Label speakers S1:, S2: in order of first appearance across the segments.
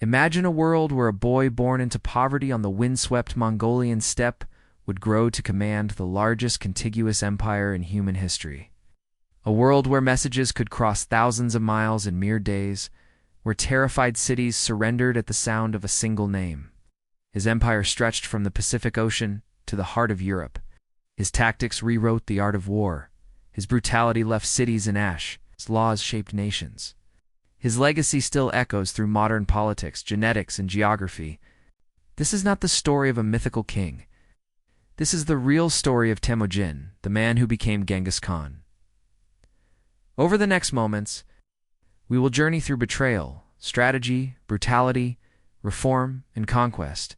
S1: Imagine a world where a boy born into poverty on the windswept Mongolian steppe would grow to command the largest contiguous empire in human history. A world where messages could cross thousands of miles in mere days, where terrified cities surrendered at the sound of a single name. His empire stretched from the Pacific Ocean to the heart of Europe. His tactics rewrote the art of war. His brutality left cities in ash. His laws shaped nations. His legacy still echoes through modern politics, genetics, and geography. This is not the story of a mythical king. This is the real story of Temüjin, the man who became Genghis Khan. Over the next moments, we will journey through betrayal, strategy, brutality, reform, and conquest,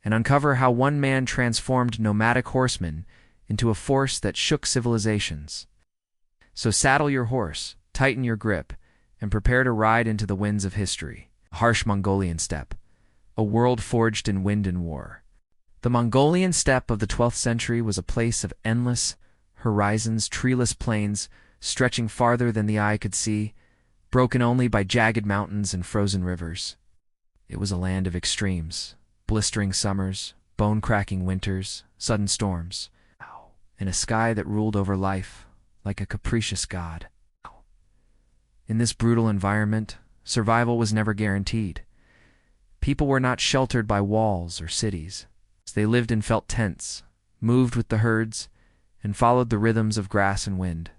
S1: and uncover how one man transformed nomadic horsemen into a force that shook civilizations. So saddle your horse, tighten your grip, and prepare to ride into the winds of history. A harsh Mongolian steppe, a world forged in wind and war. The Mongolian steppe of the 12th century was a place of endless horizons, treeless plains stretching farther than the eye could see, broken only by jagged mountains and frozen rivers. It was a land of extremes, blistering summers, bone-cracking winters, sudden storms, and a sky that ruled over life like a capricious god. In this brutal environment, survival was never guaranteed. People were not sheltered by walls or cities. They lived in felt tents, moved with the herds, and followed the rhythms of grass and wind.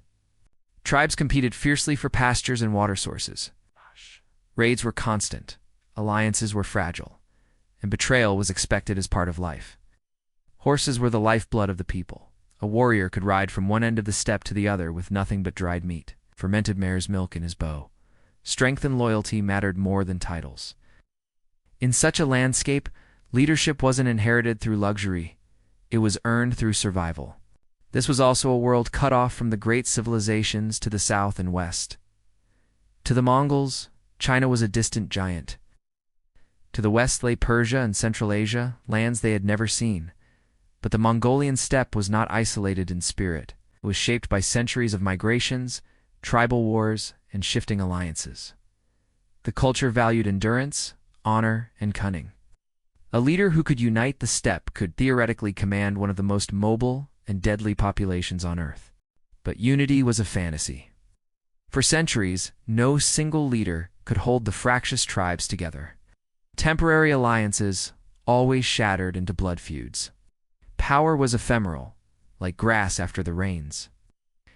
S1: Tribes competed fiercely for pastures and water sources. Raids were constant, alliances were fragile, and betrayal was expected as part of life. Horses were the lifeblood of the people. A warrior could ride from one end of the steppe to the other with nothing but dried meat, fermented mare's milk in his bow. Strength and loyalty mattered more than titles. In such a landscape, leadership wasn't inherited through luxury. It was earned through survival. This was also a world cut off from the great civilizations to the south and west. To the Mongols, China was a distant giant. To the west lay Persia and Central Asia, lands they had never seen. But the Mongolian steppe was not isolated in spirit. It was shaped by centuries of migrations, tribal wars, and shifting alliances. The culture valued endurance, honor, and cunning. A leader who could unite the steppe could theoretically command one of the most mobile and deadly populations on Earth. But unity was a fantasy. For centuries, no single leader could hold the fractious tribes together. Temporary alliances always shattered into blood feuds. Power was ephemeral, like grass after the rains.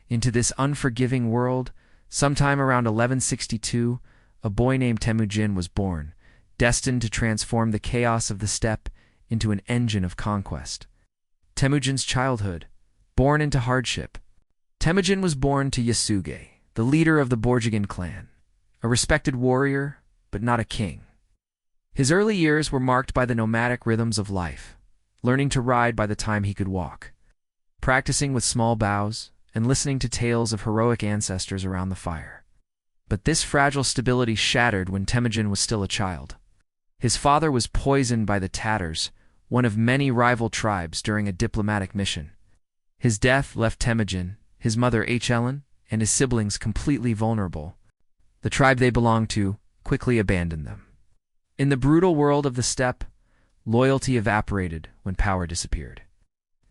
S1: Into this unforgiving world, sometime around 1162, a boy named Temüjin was born, destined to transform the chaos of the steppe into an engine of conquest. Temüjin's childhood, born into hardship. Temüjin was born to Yasuge, the leader of the Borjigin clan, a respected warrior, but not a king. His early years were marked by the nomadic rhythms of life, learning to ride by the time he could walk, practicing with small bows, and listening to tales of heroic ancestors around the fire. But this fragile stability shattered when Temüjin was still a child. His father was poisoned by the Tatars, one of many rival tribes, during a diplomatic mission. His death left Temüjin, his mother Xi Xia, and his siblings completely vulnerable. The tribe they belonged to quickly abandoned them. In the brutal world of the steppe, loyalty evaporated when power disappeared.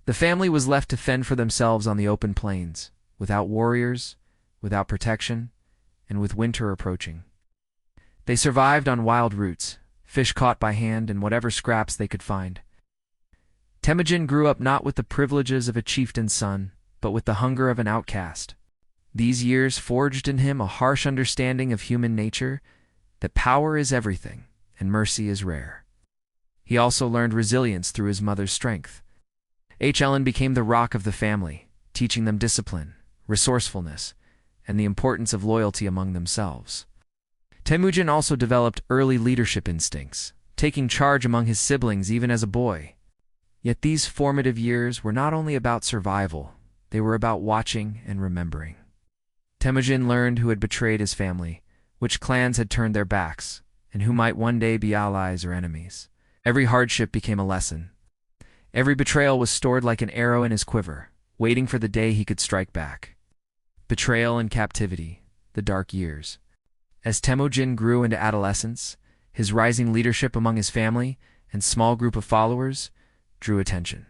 S1: The family was left to fend for themselves on the open plains, without warriors, without protection, and with winter approaching. They survived on wild roots, fish caught by hand, and whatever scraps they could find. Temüjin grew up not with the privileges of a chieftain's son, but with the hunger of an outcast. These years forged in him a harsh understanding of human nature, that power is everything, and mercy is rare. He also learned resilience through his mother's strength. Xi Xia became the rock of the family, teaching them discipline, resourcefulness, and the importance of loyalty among themselves. Temüjin also developed early leadership instincts, taking charge among his siblings even as a boy. Yet these formative years were not only about survival, they were about watching and remembering. Temüjin learned who had betrayed his family, which clans had turned their backs, and who might one day be allies or enemies. Every hardship became a lesson. Every betrayal was stored like an arrow in his quiver, waiting for the day he could strike back. Betrayal and captivity, the dark years. As Temüjin grew into adolescence, His rising leadership among his family and small group of followers drew attention.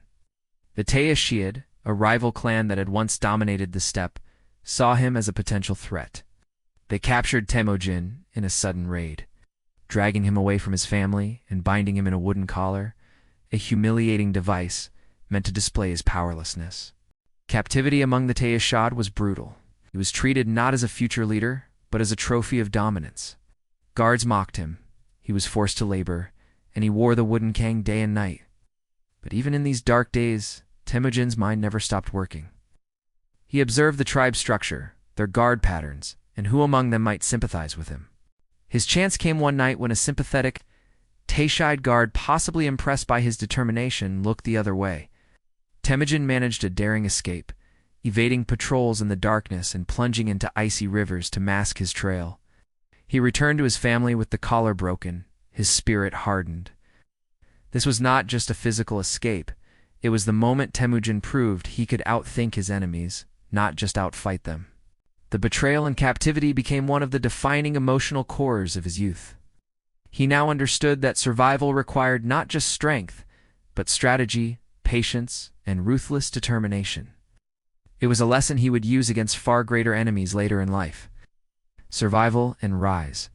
S1: The Xi, a rival clan that had once dominated the steppe, saw him as a potential threat. They captured Temüjin in a sudden raid, dragging him away from his family and binding him in a wooden collar, a humiliating device meant to display his powerlessness. Captivity among the Temüjin was brutal. He was treated not as a future leader, but as a trophy of dominance. Guards mocked him, he was forced to labor, and he wore the wooden cane day and night. But even in these dark days, Temüjin's mind never stopped working. He observed the tribe's structure, their guard patterns, and who among them might sympathize with him. His chance came one night when a sympathetic Temüjin guard, possibly impressed by his determination, looked the other way. Temüjin managed a daring escape, evading patrols in the darkness and plunging into icy rivers to mask his trail. He returned to his family with the collar broken, his spirit hardened. This was not just a physical escape. It was the moment Temüjin proved he could outthink his enemies, not just outfight them. The betrayal and captivity became one of the defining emotional cores of his youth. He now understood that survival required not just strength, but strategy, patience, and ruthless determination. It was a lesson he would use against far greater enemies later in life. Survival and rise.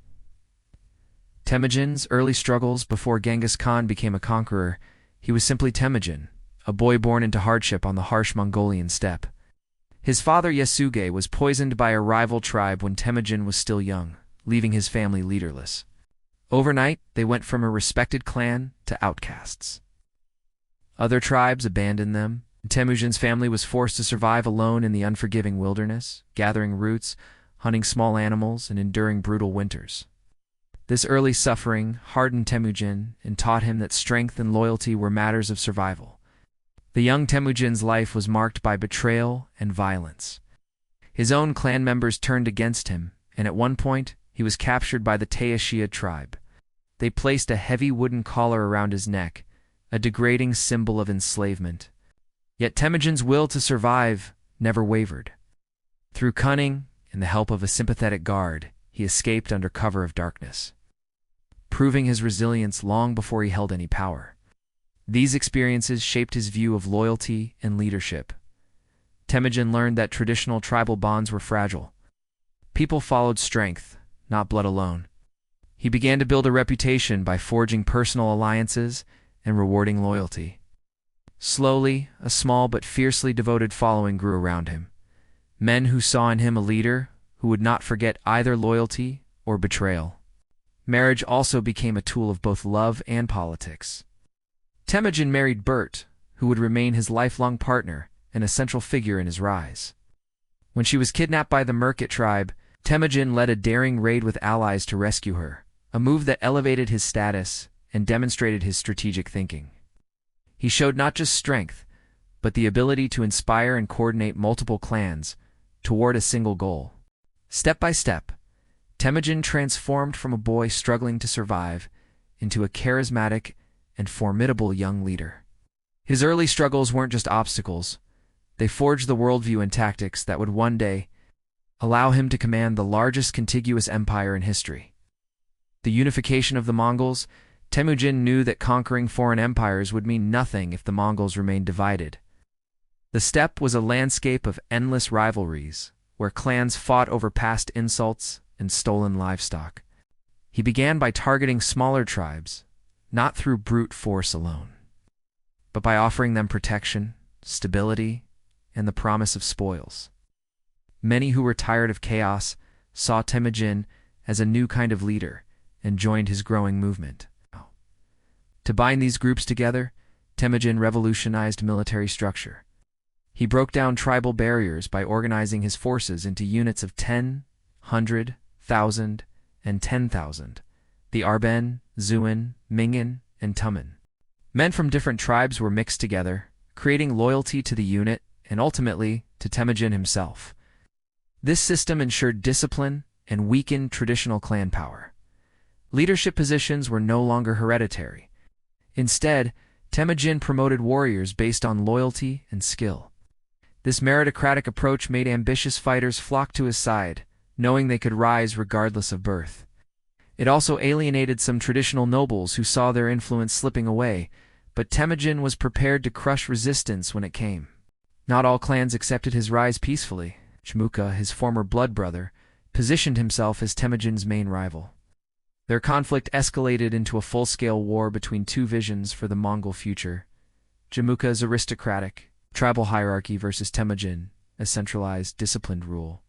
S1: Temüjin's early struggles before Genghis Khan became a conqueror. He was simply Temüjin, a boy born into hardship on the harsh Mongolian steppe. His father Yasuge was poisoned by a rival tribe when Temüjin was still young, leaving his family leaderless. Overnight, they went from a respected clan to outcasts. Other tribes abandoned them, and Temüjin's family was forced to survive alone in the unforgiving wilderness, gathering roots, hunting small animals, and enduring brutal winters. This early suffering hardened Temüjin and taught him that strength and loyalty were matters of survival. The young Temüjin's life was marked by betrayal and violence. His own clan members turned against him, and at one point, he was captured by the Xi Xia tribe. They placed a heavy wooden collar around his neck, a degrading symbol of enslavement. Yet Temüjin's will to survive never wavered. Through cunning and the help of a sympathetic guard, he escaped under cover of darkness, proving his resilience long before he held any power. These experiences shaped his view of loyalty and leadership. Temüjin learned that traditional tribal bonds were fragile. People followed strength, not blood alone. He began to build a reputation by forging personal alliances and rewarding loyalty. Slowly, a small but fiercely devoted following grew around him. Men who saw in him a leader who would not forget either loyalty or betrayal. Marriage also became a tool of both love and politics. Temüjin married Bert, who would remain his lifelong partner and a central figure in his rise. When she was kidnapped by the Merkit tribe, Temüjin led a daring raid with allies to rescue her, a move that elevated his status and demonstrated his strategic thinking. He showed not just strength, but the ability to inspire and coordinate multiple clans toward a single goal. Step by step, Temüjin transformed from a boy struggling to survive into a charismatic and formidable young leader. His early struggles weren't just obstacles. They forged the worldview and tactics that would one day allow him to command the largest contiguous empire in history. The unification of the Mongols. Temüjin knew that conquering foreign empires would mean nothing if the Mongols remained divided. The steppe was a landscape of endless rivalries, where clans fought over past insults and stolen livestock. He began by targeting smaller tribes, not through brute force alone, but by offering them protection, stability, and the promise of spoils. Many who were tired of chaos saw Temüjin as a new kind of leader and joined his growing movement. To bind these groups together, Temüjin revolutionized military structure. He broke down tribal barriers by organizing his forces into units of 10, 100, 1,000, and 10,000, the Arben, Zuin, Mingen, and Tumen. Men from different tribes were mixed together, creating loyalty to the unit and ultimately to Temüjin himself. This system ensured discipline and weakened traditional clan power. Leadership positions were no longer hereditary. Instead, Temüjin promoted warriors based on loyalty and skill. This meritocratic approach made ambitious fighters flock to his side, knowing they could rise regardless of birth. It also alienated some traditional nobles who saw their influence slipping away, but Temüjin was prepared to crush resistance when it came. Not all clans accepted his rise peacefully. Shmuka, his former blood brother, positioned himself as Temüjin's main rival. Their conflict escalated into a full-scale war between two visions for the Mongol future. Shmuka's aristocratic, tribal hierarchy versus Temüjin, a centralized, disciplined rule.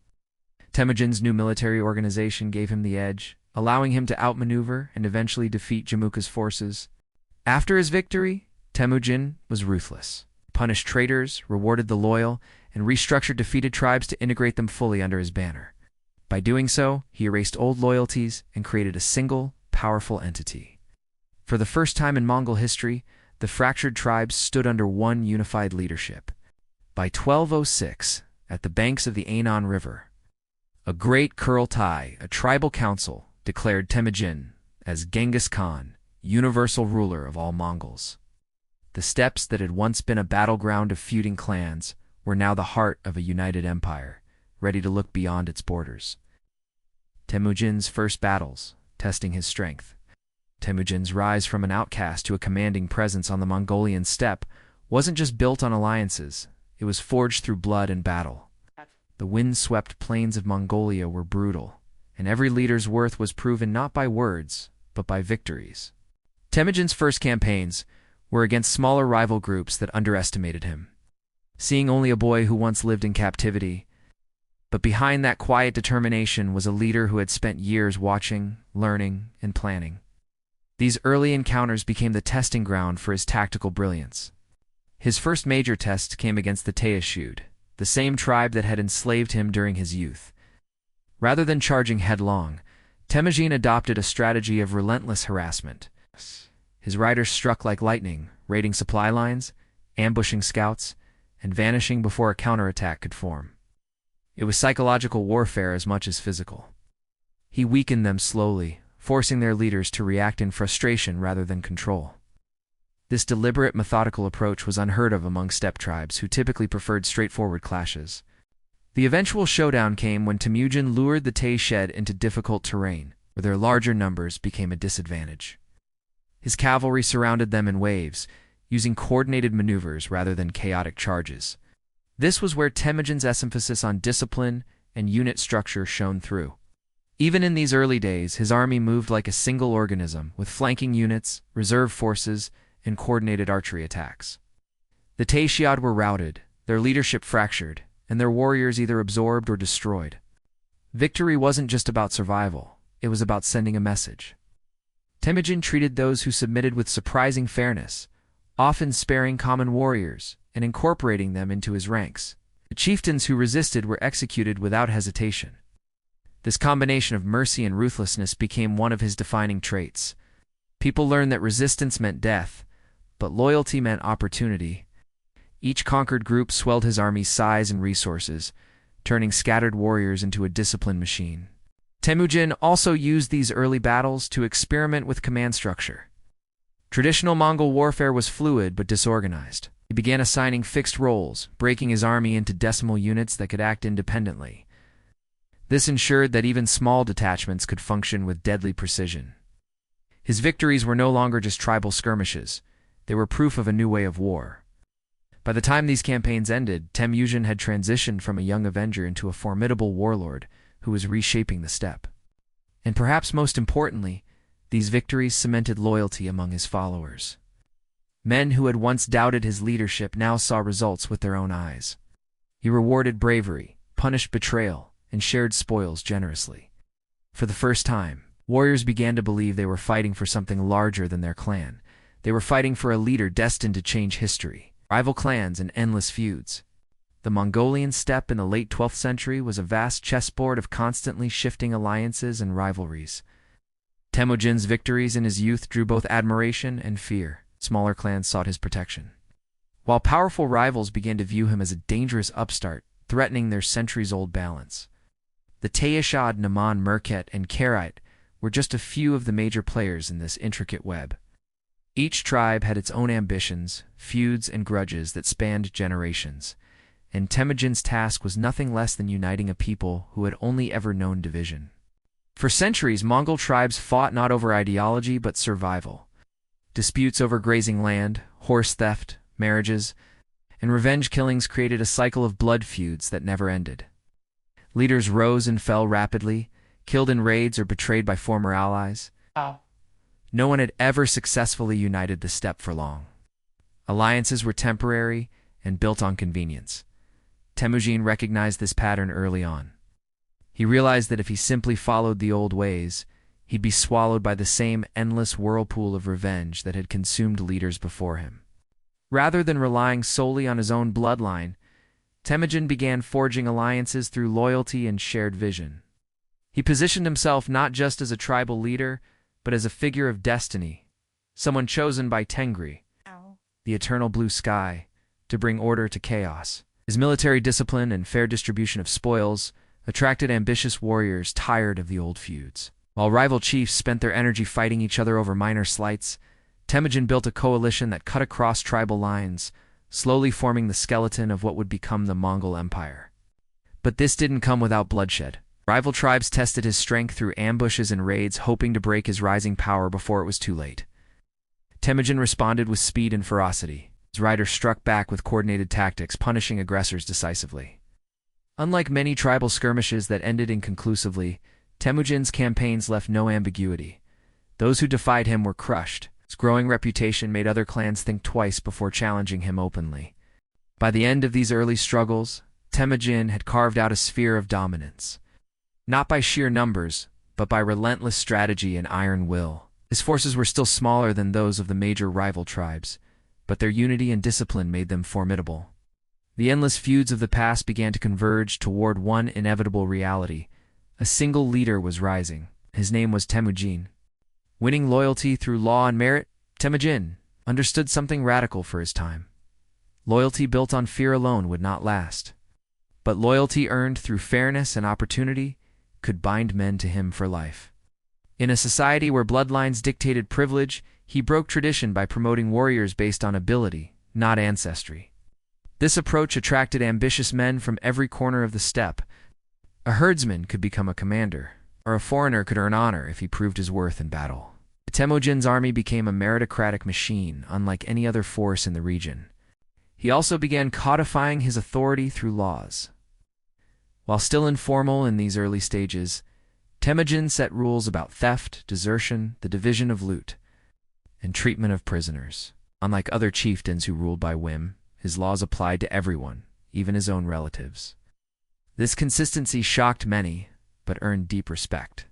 S1: Temüjin's new military organization gave him the edge, allowing him to outmaneuver and eventually defeat Shmuka's forces. After his victory, Temüjin was ruthless, punished traitors, rewarded the loyal, and restructured defeated tribes to integrate them fully under his banner. By doing so, he erased old loyalties and created a single, powerful entity. For the first time in Mongol history, the fractured tribes stood under one unified leadership. By 1206, at the banks of the Anon River, a great Kurultai, a tribal council, declared Temüjin as Genghis Khan, universal ruler of all Mongols. The steppes that had once been a battleground of feuding clans were now the heart of a united empire, ready to look beyond its borders. Temüjin's first battles, testing his strength. Temüjin's rise from an outcast to a commanding presence on the Mongolian steppe wasn't just built on alliances, it was forged through blood and battle. The wind-swept plains of Mongolia were brutal, and every leader's worth was proven not by words, but by victories. Temüjin's first campaigns were against smaller rival groups that underestimated him. Seeing only a boy who once lived in captivity, but behind that quiet determination was a leader who had spent years watching, learning, and planning. These early encounters became the testing ground for his tactical brilliance. His first major test came against the Temüjin, the same tribe that had enslaved him during his youth. Rather than charging headlong, Temüjin adopted a strategy of relentless harassment. His riders struck like lightning, raiding supply lines, ambushing scouts, and vanishing before a counterattack could form. It was psychological warfare as much as physical. He weakened them slowly, forcing their leaders to react in frustration rather than control. This deliberate, methodical approach was unheard of among steppe tribes who typically preferred straightforward clashes. The eventual showdown came when Temüjin lured the Temüjin into difficult terrain, where their larger numbers became a disadvantage. His cavalry surrounded them in waves, using coordinated maneuvers rather than chaotic charges. This was where Temüjin's emphasis on discipline and unit structure shone through. Even in these early days, his army moved like a single organism, with flanking units, reserve forces, and coordinated archery attacks. The Temüjin were routed, their leadership fractured, and their warriors either absorbed or destroyed. Victory wasn't just about survival, it was about sending a message. Temüjin treated those who submitted with surprising fairness, often sparing common warriors and incorporating them into his ranks. The chieftains who resisted were executed without hesitation. This combination of mercy and ruthlessness became one of his defining traits. People learned that resistance meant death, but loyalty meant opportunity. Each conquered group swelled his army's size and resources, turning scattered warriors into a disciplined machine. Temüjin also used these early battles to experiment with command structure. Traditional Mongol warfare was fluid but disorganized. He began assigning fixed roles, breaking his army into decimal units that could act independently. This ensured that even small detachments could function with deadly precision. His victories were no longer just tribal skirmishes. They were proof of a new way of war. By the time these campaigns ended, Temüjin had transitioned from a young avenger into a formidable warlord who was reshaping the steppe. And perhaps most importantly, these victories cemented loyalty among his followers. Men who had once doubted his leadership now saw results with their own eyes. He rewarded bravery, punished betrayal, and shared spoils generously. For the first time, warriors began to believe they were fighting for something larger than their clan. They were fighting for a leader destined to change history. Rival clans and endless feuds. The Mongolian steppe in the late 12th century was a vast chessboard of constantly shifting alliances and rivalries. Temüjin's victories in his youth drew both admiration and fear. Smaller clans sought his protection, while powerful rivals began to view him as a dangerous upstart, threatening their centuries-old balance. The Temüjin, Naman, Merket, and Karait were just a few of the major players in this intricate web. Each tribe had its own ambitions, feuds, and grudges that spanned generations, and Temüjin's task was nothing less than uniting a people who had only ever known division. For centuries, Mongol tribes fought not over ideology but survival. Disputes over grazing land, horse theft, marriages, and revenge killings created a cycle of blood feuds that never ended. Leaders rose and fell rapidly, killed in raids or betrayed by former allies. No one had ever successfully united the steppe for long. Alliances were temporary and built on convenience. Temüjin recognized this pattern early on. He realized that if he simply followed the old ways, he'd be swallowed by the same endless whirlpool of revenge that had consumed leaders before him. Rather than relying solely on his own bloodline, Temüjin began forging alliances through loyalty and shared vision. He positioned himself not just as a tribal leader, but as a figure of destiny, someone chosen by Tengri, the eternal blue sky, to bring order to chaos. His military discipline and fair distribution of spoils attracted ambitious warriors tired of the old feuds. While rival chiefs spent their energy fighting each other over minor slights, Temüjin built a coalition that cut across tribal lines, slowly forming the skeleton of what would become the Mongol Empire. But this didn't come without bloodshed. Rival tribes tested his strength through ambushes and raids, hoping to break his rising power before it was too late. Temüjin responded with speed and ferocity. His riders struck back with coordinated tactics, punishing aggressors decisively. Unlike many tribal skirmishes that ended inconclusively, Temüjin's campaigns left no ambiguity. Those who defied him were crushed. His growing reputation made other clans think twice before challenging him openly. By the end of these early struggles, Temüjin had carved out a sphere of dominance. Not by sheer numbers, but by relentless strategy and iron will. His forces were still smaller than those of the major rival tribes, but their unity and discipline made them formidable. The endless feuds of the past began to converge toward one inevitable reality. A single leader was rising. His name was Temüjin. Winning loyalty through law and merit, Temüjin understood something radical for his time. Loyalty built on fear alone would not last. But loyalty earned through fairness and opportunity could bind men to him for life. In a society where bloodlines dictated privilege, he broke tradition by promoting warriors based on ability, not ancestry. This approach attracted ambitious men from every corner of the steppe. A herdsman could become a commander, or a foreigner could earn honor if he proved his worth in battle. Temüjin's army became a meritocratic machine, unlike any other force in the region. He also began codifying his authority through laws. While still informal in these early stages, Temüjin set rules about theft, desertion, the division of loot, and treatment of prisoners. Unlike other chieftains who ruled by whim, his laws applied to everyone, even his own relatives. This consistency shocked many, but earned deep respect.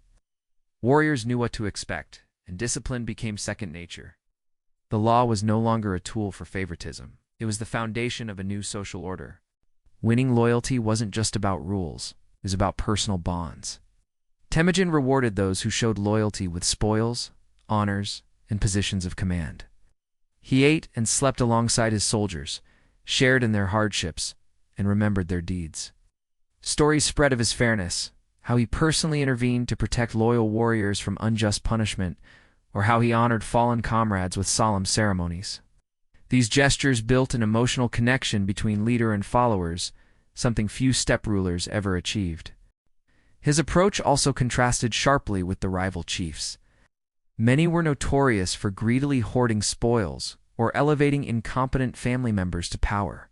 S1: Warriors knew what to expect, and discipline became second nature. The law was no longer a tool for favoritism. It was the foundation of a new social order. Winning loyalty wasn't just about rules, it was about personal bonds. Temüjin rewarded those who showed loyalty with spoils, honors, and positions of command. He ate and slept alongside his soldiers, shared in their hardships, and remembered their deeds. Stories spread of his fairness, how he personally intervened to protect loyal warriors from unjust punishment, or how he honored fallen comrades with solemn ceremonies. These gestures built an emotional connection between leader and followers, something few steppe rulers ever achieved. His approach also contrasted sharply with the rival chiefs. Many were notorious for greedily hoarding spoils or elevating incompetent family members to power.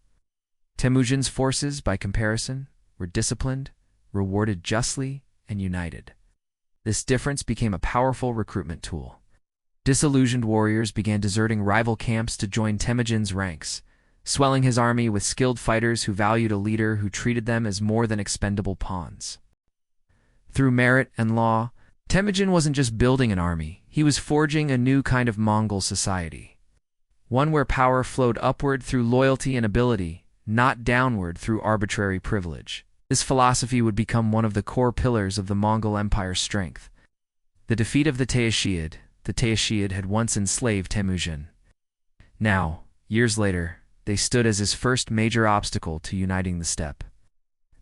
S1: Temüjin's forces, by comparison, were disciplined, rewarded justly, and united. This difference became a powerful recruitment tool. Disillusioned warriors began deserting rival camps to join Temüjin's ranks, swelling his army with skilled fighters who valued a leader who treated them as more than expendable pawns. Through merit and law, Temüjin wasn't just building an army, he was forging a new kind of Mongol society. One where power flowed upward through loyalty and ability, not downward through arbitrary privilege. This philosophy would become one of the core pillars of the Mongol Empire's strength. The defeat of the Temüjin had once enslaved Temüjin. Now, years later, they stood as his first major obstacle to uniting the steppe.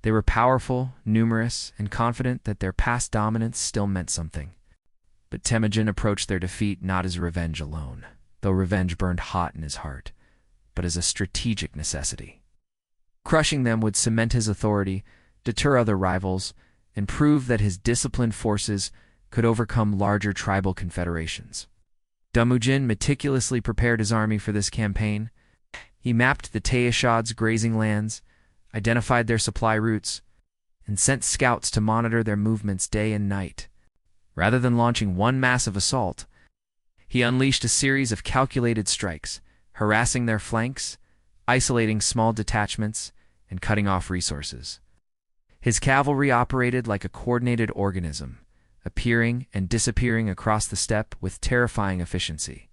S1: They were powerful, numerous, and confident that their past dominance still meant something. But Temüjin approached their defeat not as revenge alone, though revenge burned hot in his heart, but as a strategic necessity. Crushing them would cement his authority, deter other rivals, and proved that his disciplined forces could overcome larger tribal confederations. Temüjin meticulously prepared his army for this campaign. He mapped the Taishad's grazing lands, identified their supply routes, and sent scouts to monitor their movements day and night. Rather than launching one massive assault, he unleashed a series of calculated strikes, harassing their flanks, isolating small detachments, and cutting off resources. His cavalry operated like a coordinated organism, appearing and disappearing across the steppe with terrifying efficiency.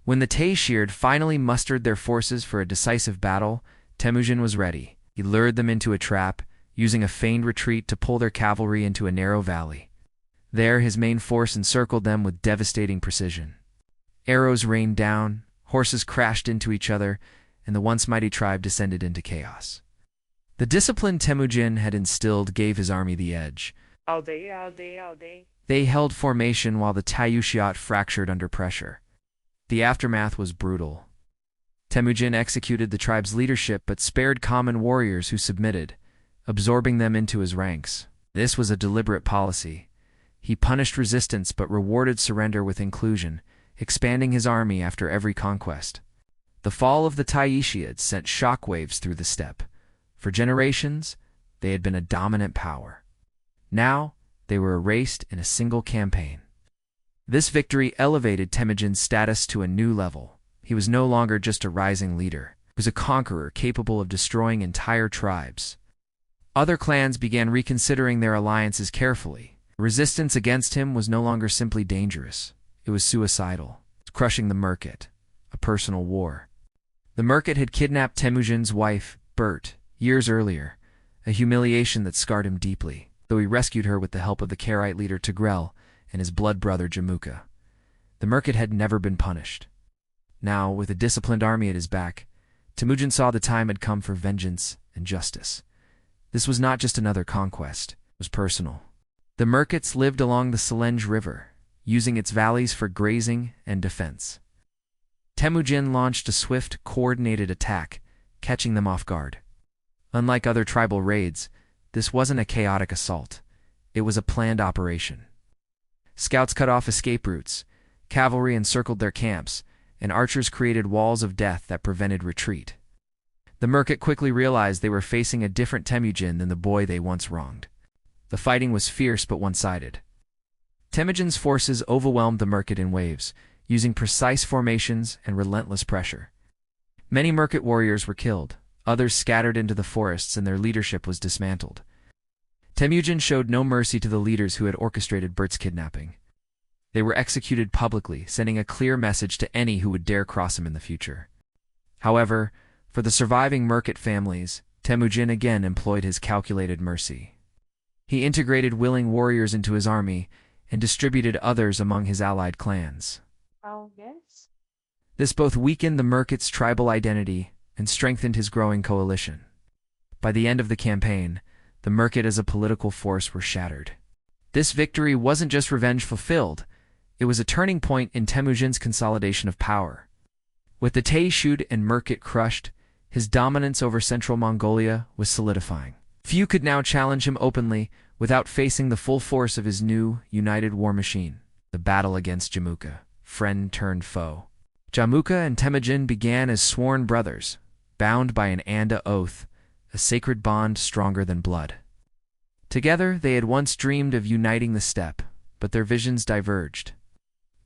S1: When the Taishad finally mustered their forces for a decisive battle, Temüjin was ready. He lured them into a trap, using a feigned retreat to pull their cavalry into a narrow valley. There, his main force encircled them with devastating precision. Arrows rained down, horses crashed into each other, and the once mighty tribe descended into chaos. The discipline Temüjin had instilled gave his army the edge. They held formation while the Taishad fractured under pressure. The aftermath was brutal. Temüjin executed the tribe's leadership but spared common warriors who submitted, absorbing them into his ranks. This was a deliberate policy. He punished resistance but rewarded surrender with inclusion, expanding his army after every conquest. The fall of the Taishad sent shockwaves through the steppe. For generations, they had been a dominant power. Now, they were erased in a single campaign. This victory elevated Temüjin's status to a new level. He was no longer just a rising leader. He was a conqueror capable of destroying entire tribes. Other clans began reconsidering their alliances carefully. Resistance against him was no longer simply dangerous. It was suicidal. It was crushing the Merkit, a personal war. The Merkit had kidnapped Temüjin's wife, Bert, years earlier, a humiliation that scarred him deeply, though he rescued her with the help of the Karaite leader Tegrel and his blood brother Jamuka. The Merkit had never been punished. Now, with a disciplined army at his back, Temüjin saw the time had come for vengeance and justice. This was not just another conquest, it was personal. The Merkits lived along the Selenge River, using its valleys for grazing and defense. Temüjin launched a swift, coordinated attack, catching them off guard. Unlike other tribal raids, this wasn't a chaotic assault. It was a planned operation. Scouts cut off escape routes, cavalry encircled their camps, and archers created walls of death that prevented retreat. The Merkit quickly realized they were facing a different Temüjin than the boy they once wronged. The fighting was fierce but one-sided. Temüjin's forces overwhelmed the Merkit in waves, using precise formations and relentless pressure. Many Merkit warriors were killed, others scattered into the forests, and their leadership was dismantled. Temüjin showed no mercy to the leaders who had orchestrated Bert's kidnapping. They were executed publicly, sending a clear message to any who would dare cross him in the future. However, for the surviving Merkit families, Temüjin again employed his calculated mercy. He integrated willing warriors into his army and distributed others among his allied clans. This both weakened the Merkit's tribal identity and strengthened his growing coalition. By the end of the campaign, the Merkit as a political force were shattered. This victory wasn't just revenge fulfilled, it was a turning point in Temüjin's consolidation of power. With the Taishad and Merkit crushed, his dominance over central Mongolia was solidifying. Few could now challenge him openly without facing the full force of his new, united war machine. The battle against Jamuka, friend turned foe. Jamuka and Temüjin began as sworn brothers, bound by an Anda oath, a sacred bond stronger than blood. Together, they had once dreamed of uniting the steppe, but their visions diverged.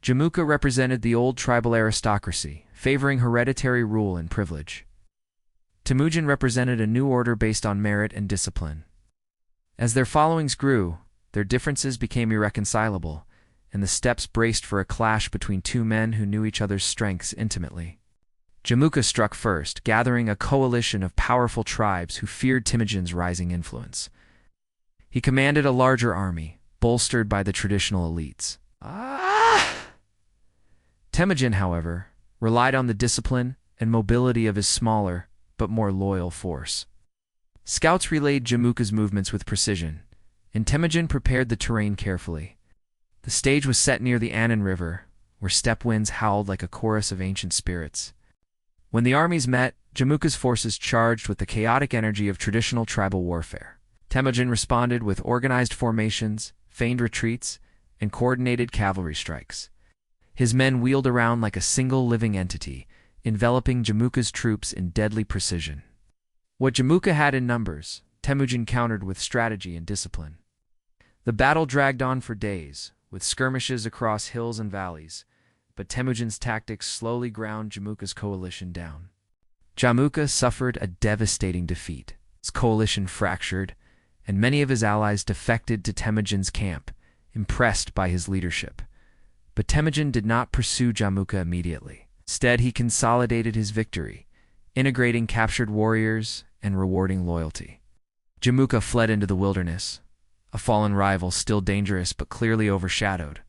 S1: Jamuka represented the old tribal aristocracy, favoring hereditary rule and privilege. Temüjin represented a new order based on merit and discipline. As their followings grew, their differences became irreconcilable, and the steppes braced for a clash between two men who knew each other's strengths intimately. Jamuka struck first, gathering a coalition of powerful tribes who feared Temüjin's rising influence. He commanded a larger army, bolstered by the traditional elites. Temüjin, however, relied on the discipline and mobility of his smaller, but more loyal force. Scouts relayed Jamuka's movements with precision, and Temüjin prepared the terrain carefully. The stage was set near the Anan River, where steppe winds howled like a chorus of ancient spirits. When the armies met, Jamuka's forces charged with the chaotic energy of traditional tribal warfare. Temüjin responded with organized formations, feigned retreats, and coordinated cavalry strikes. His men wheeled around like a single living entity, enveloping Jamuka's troops in deadly precision. What Jamuka had in numbers, Temüjin countered with strategy and discipline. The battle dragged on for days, with skirmishes across hills and valleys, but Temüjin's tactics slowly ground Jamuka's coalition down. Jamuka suffered a devastating defeat. His coalition fractured, and many of his allies defected to Temüjin's camp, impressed by his leadership. But Temüjin did not pursue Jamuka immediately. Instead, he consolidated his victory, integrating captured warriors and rewarding loyalty. Jamuka fled into the wilderness, a fallen rival still dangerous but clearly overshadowed.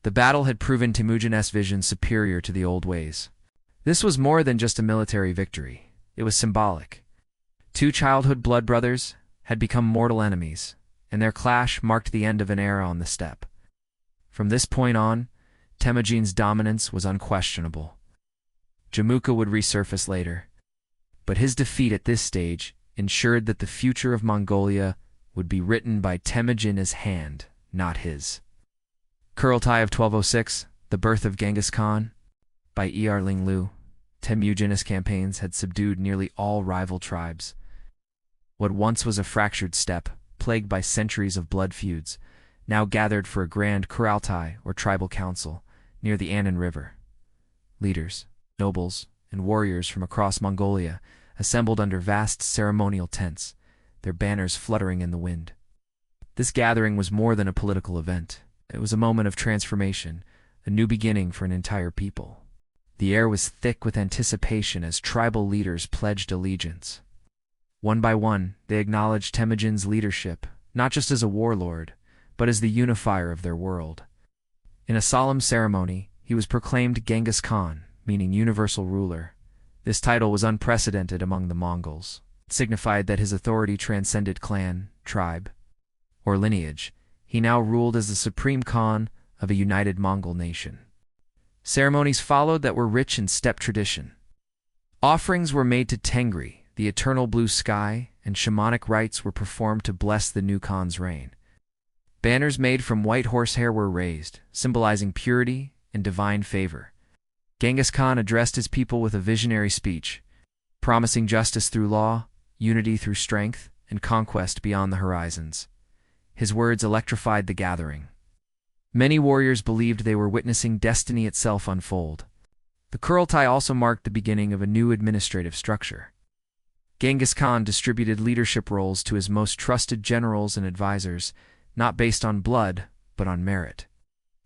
S1: The battle had proven Temüjin's vision superior to the old ways. This was more than just a military victory. It was symbolic. Two childhood blood brothers had become mortal enemies, and their clash marked the end of an era on the steppe. From this point on, Temüjin's dominance was unquestionable. Jamuka would resurface later, but his defeat at this stage ensured that the future of Mongolia would be written by Temüjin's hand, not his. Kurultai of 1206, The Birth of Genghis Khan, by Ling Lu. Temüjin's campaigns had subdued nearly all rival tribes. What once was a fractured steppe, plagued by centuries of blood feuds, now gathered for a grand Kurultai or tribal council near the Anan River. Leaders, nobles, and warriors from across Mongolia assembled under vast ceremonial tents, their banners fluttering in the wind. This gathering was more than a political event. It was a moment of transformation, a new beginning for an entire people. The air was thick with anticipation as tribal leaders pledged allegiance. One by one, they acknowledged Temüjin's leadership, not just as a warlord, but as the unifier of their world. In a solemn ceremony, he was proclaimed Genghis Khan, meaning universal ruler. This title was unprecedented among the Mongols. It signified that his authority transcended clan, tribe, or lineage. He now ruled as the supreme Khan of a united Mongol nation. Ceremonies followed that were rich in steppe tradition. Offerings were made to Tengri, the eternal blue sky, and shamanic rites were performed to bless the new Khan's reign. Banners made from white horsehair were raised, symbolizing purity and divine favor. Genghis Khan addressed his people with a visionary speech, promising justice through law, unity through strength, and conquest beyond the horizons. His words electrified the gathering. Many warriors believed they were witnessing destiny itself unfold. The Kurultai also marked the beginning of a new administrative structure. Genghis Khan distributed leadership roles to his most trusted generals and advisors, not based on blood, but on merit.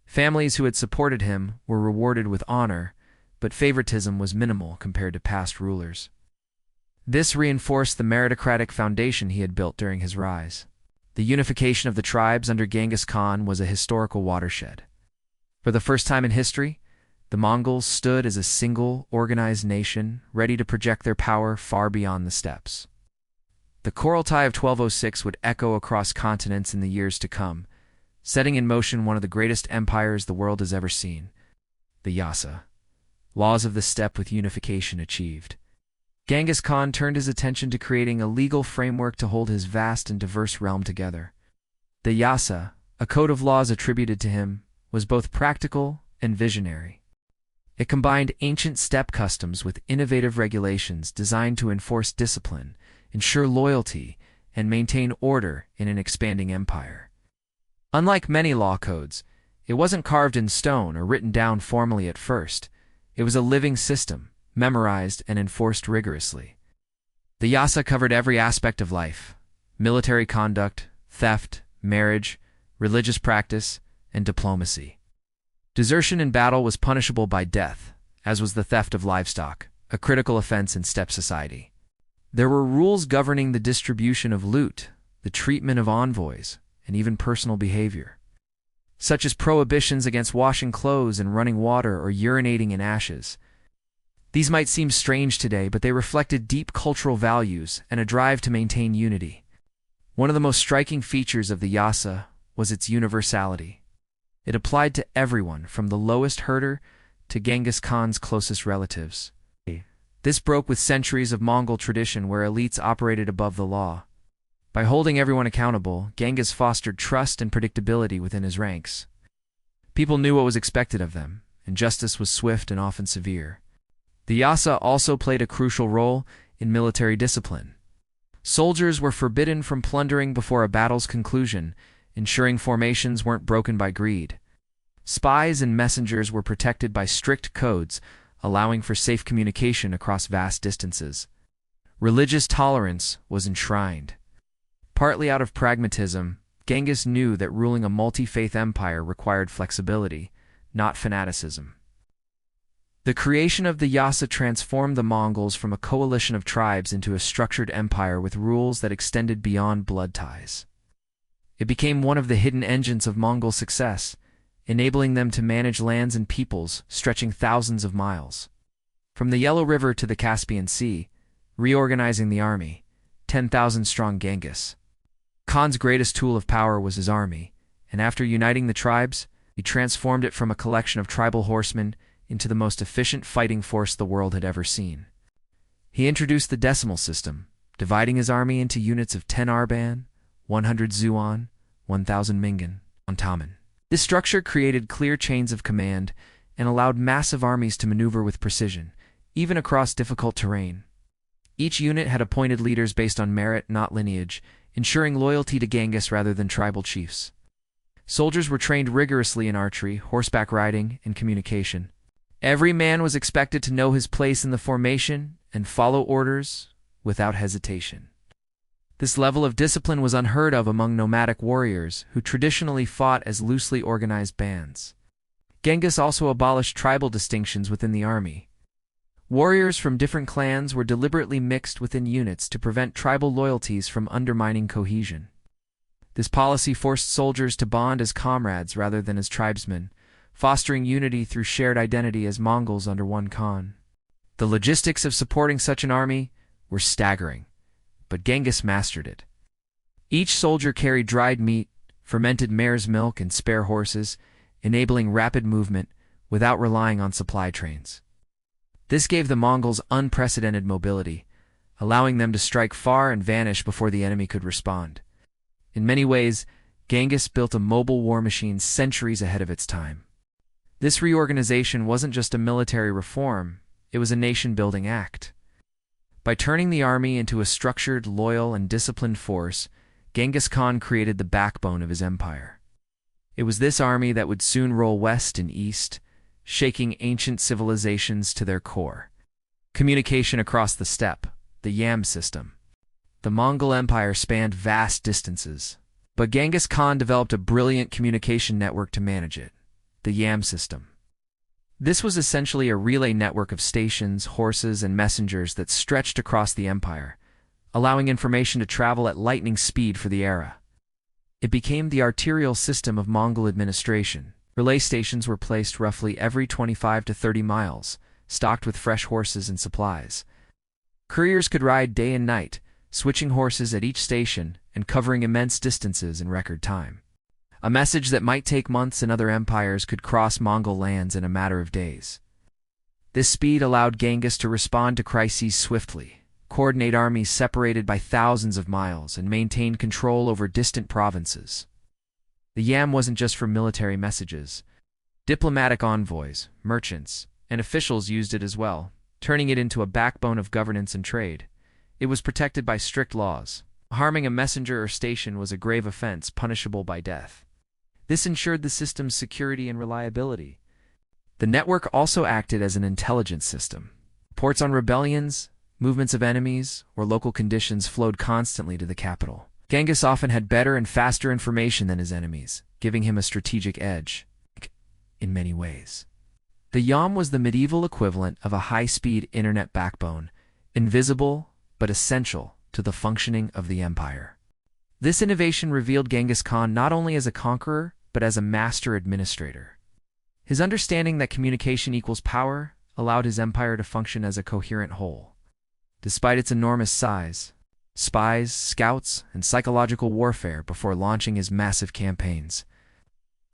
S1: Families who had supported him were rewarded with honor, but favoritism was minimal compared to past rulers. This reinforced the meritocratic foundation he had built during his rise. The unification of the tribes under Genghis Khan was a historical watershed. For the first time in history, the Mongols stood as a single, organized nation, ready to project their power far beyond the steppes. The Kurultai of 1206 would echo across continents in the years to come, setting in motion one of the greatest empires the world has ever seen, the Yasa. Laws of the steppe with unification achieved. Genghis Khan turned his attention to creating a legal framework to hold his vast and diverse realm together. The Yasa, a code of laws attributed to him, was both practical and visionary. It combined ancient steppe customs with innovative regulations designed to enforce discipline, ensure loyalty, and maintain order in an expanding empire. Unlike many law codes, it wasn't carved in stone or written down formally at first. It was a living system, memorized and enforced rigorously. The Yasa covered every aspect of life: military conduct, theft, marriage, religious practice, and diplomacy. Desertion in battle was punishable by death, as was the theft of livestock, a critical offense in steppe society. There were rules governing the distribution of loot, the treatment of envoys, and even personal behavior, such as prohibitions against washing clothes and running water or urinating in ashes. These might seem strange today, but they reflected deep cultural values and a drive to maintain unity. One of the most striking features of the Yasa was its universality. It applied to everyone, from the lowest herder to Genghis Khan's closest relatives. This broke with centuries of Mongol tradition where elites operated above the law. By holding everyone accountable, Genghis fostered trust and predictability within his ranks. People knew what was expected of them, and justice was swift and often severe. The Yasa also played a crucial role in military discipline. Soldiers were forbidden from plundering before a battle's conclusion, ensuring formations weren't broken by greed. Spies and messengers were protected by strict codes, allowing for safe communication across vast distances. Religious tolerance was enshrined. Partly out of pragmatism, Genghis knew that ruling a multi-faith empire required flexibility, not fanaticism. The creation of the Yasa transformed the Mongols from a coalition of tribes into a structured empire with rules that extended beyond blood ties. It became one of the hidden engines of Mongol success, enabling them to manage lands and peoples stretching thousands of miles. From the Yellow River to the Caspian Sea, reorganizing the army, 10,000-strong Genghis Khan's greatest tool of power was his army, and after uniting the tribes, he transformed it from a collection of tribal horsemen into the most efficient fighting force the world had ever seen. He introduced the decimal system, dividing his army into units of 10 arban, 100 zuan, 1,000 mingan, and tamen. This structure created clear chains of command and allowed massive armies to maneuver with precision, even across difficult terrain. Each unit had appointed leaders based on merit, not lineage, ensuring loyalty to Genghis rather than tribal chiefs. Soldiers were trained rigorously in archery, horseback riding, and communication. Every man was expected to know his place in the formation and follow orders without hesitation. This level of discipline was unheard of among nomadic warriors who traditionally fought as loosely organized bands. Genghis also abolished tribal distinctions within the army. Warriors from different clans were deliberately mixed within units to prevent tribal loyalties from undermining cohesion. This policy forced soldiers to bond as comrades rather than as tribesmen, fostering unity through shared identity as Mongols under one Khan. The logistics of supporting such an army were staggering, but Genghis mastered it. Each soldier carried dried meat, fermented mare's milk, and spare horses, enabling rapid movement without relying on supply trains. This gave the Mongols unprecedented mobility, allowing them to strike far and vanish before the enemy could respond. In many ways, Genghis built a mobile war machine centuries ahead of its time. This reorganization wasn't just a military reform, it was a nation-building act. By turning the army into a structured, loyal, and disciplined force, Genghis Khan created the backbone of his empire. It was this army that would soon roll west and east, shaking ancient civilizations to their core. Communication across the steppe, the yam system. The Mongol Empire spanned vast distances, but Genghis Khan developed a brilliant communication network to manage it, the yam system. This was essentially a relay network of stations, horses, and messengers that stretched across the empire, allowing information to travel at lightning speed for the era. It became the arterial system of Mongol administration. Relay stations were placed roughly every 25 to 30 miles, stocked with fresh horses and supplies. Couriers could ride day and night, switching horses at each station and covering immense distances in record time. A message that might take months in other empires could cross Mongol lands in a matter of days. This speed allowed Genghis to respond to crises swiftly, coordinate armies separated by thousands of miles, and maintain control over distant provinces. The yam wasn't just for military messages. Diplomatic envoys, merchants, and officials used it as well, turning it into a backbone of governance and trade. It was protected by strict laws. Harming a messenger or station was a grave offense, punishable by death. This ensured the system's security and reliability. The network also acted as an intelligence system. Reports on rebellions, movements of enemies, or local conditions flowed constantly to the capital. Genghis often had better and faster information than his enemies, giving him a strategic edge. In many ways, the yam was the medieval equivalent of a high-speed internet backbone, invisible but essential to the functioning of the empire. This innovation revealed Genghis Khan not only as a conqueror, but as a master administrator. His understanding that communication equals power allowed his empire to function as a coherent whole. Despite its enormous size, spies, scouts, and psychological warfare before launching his massive campaigns,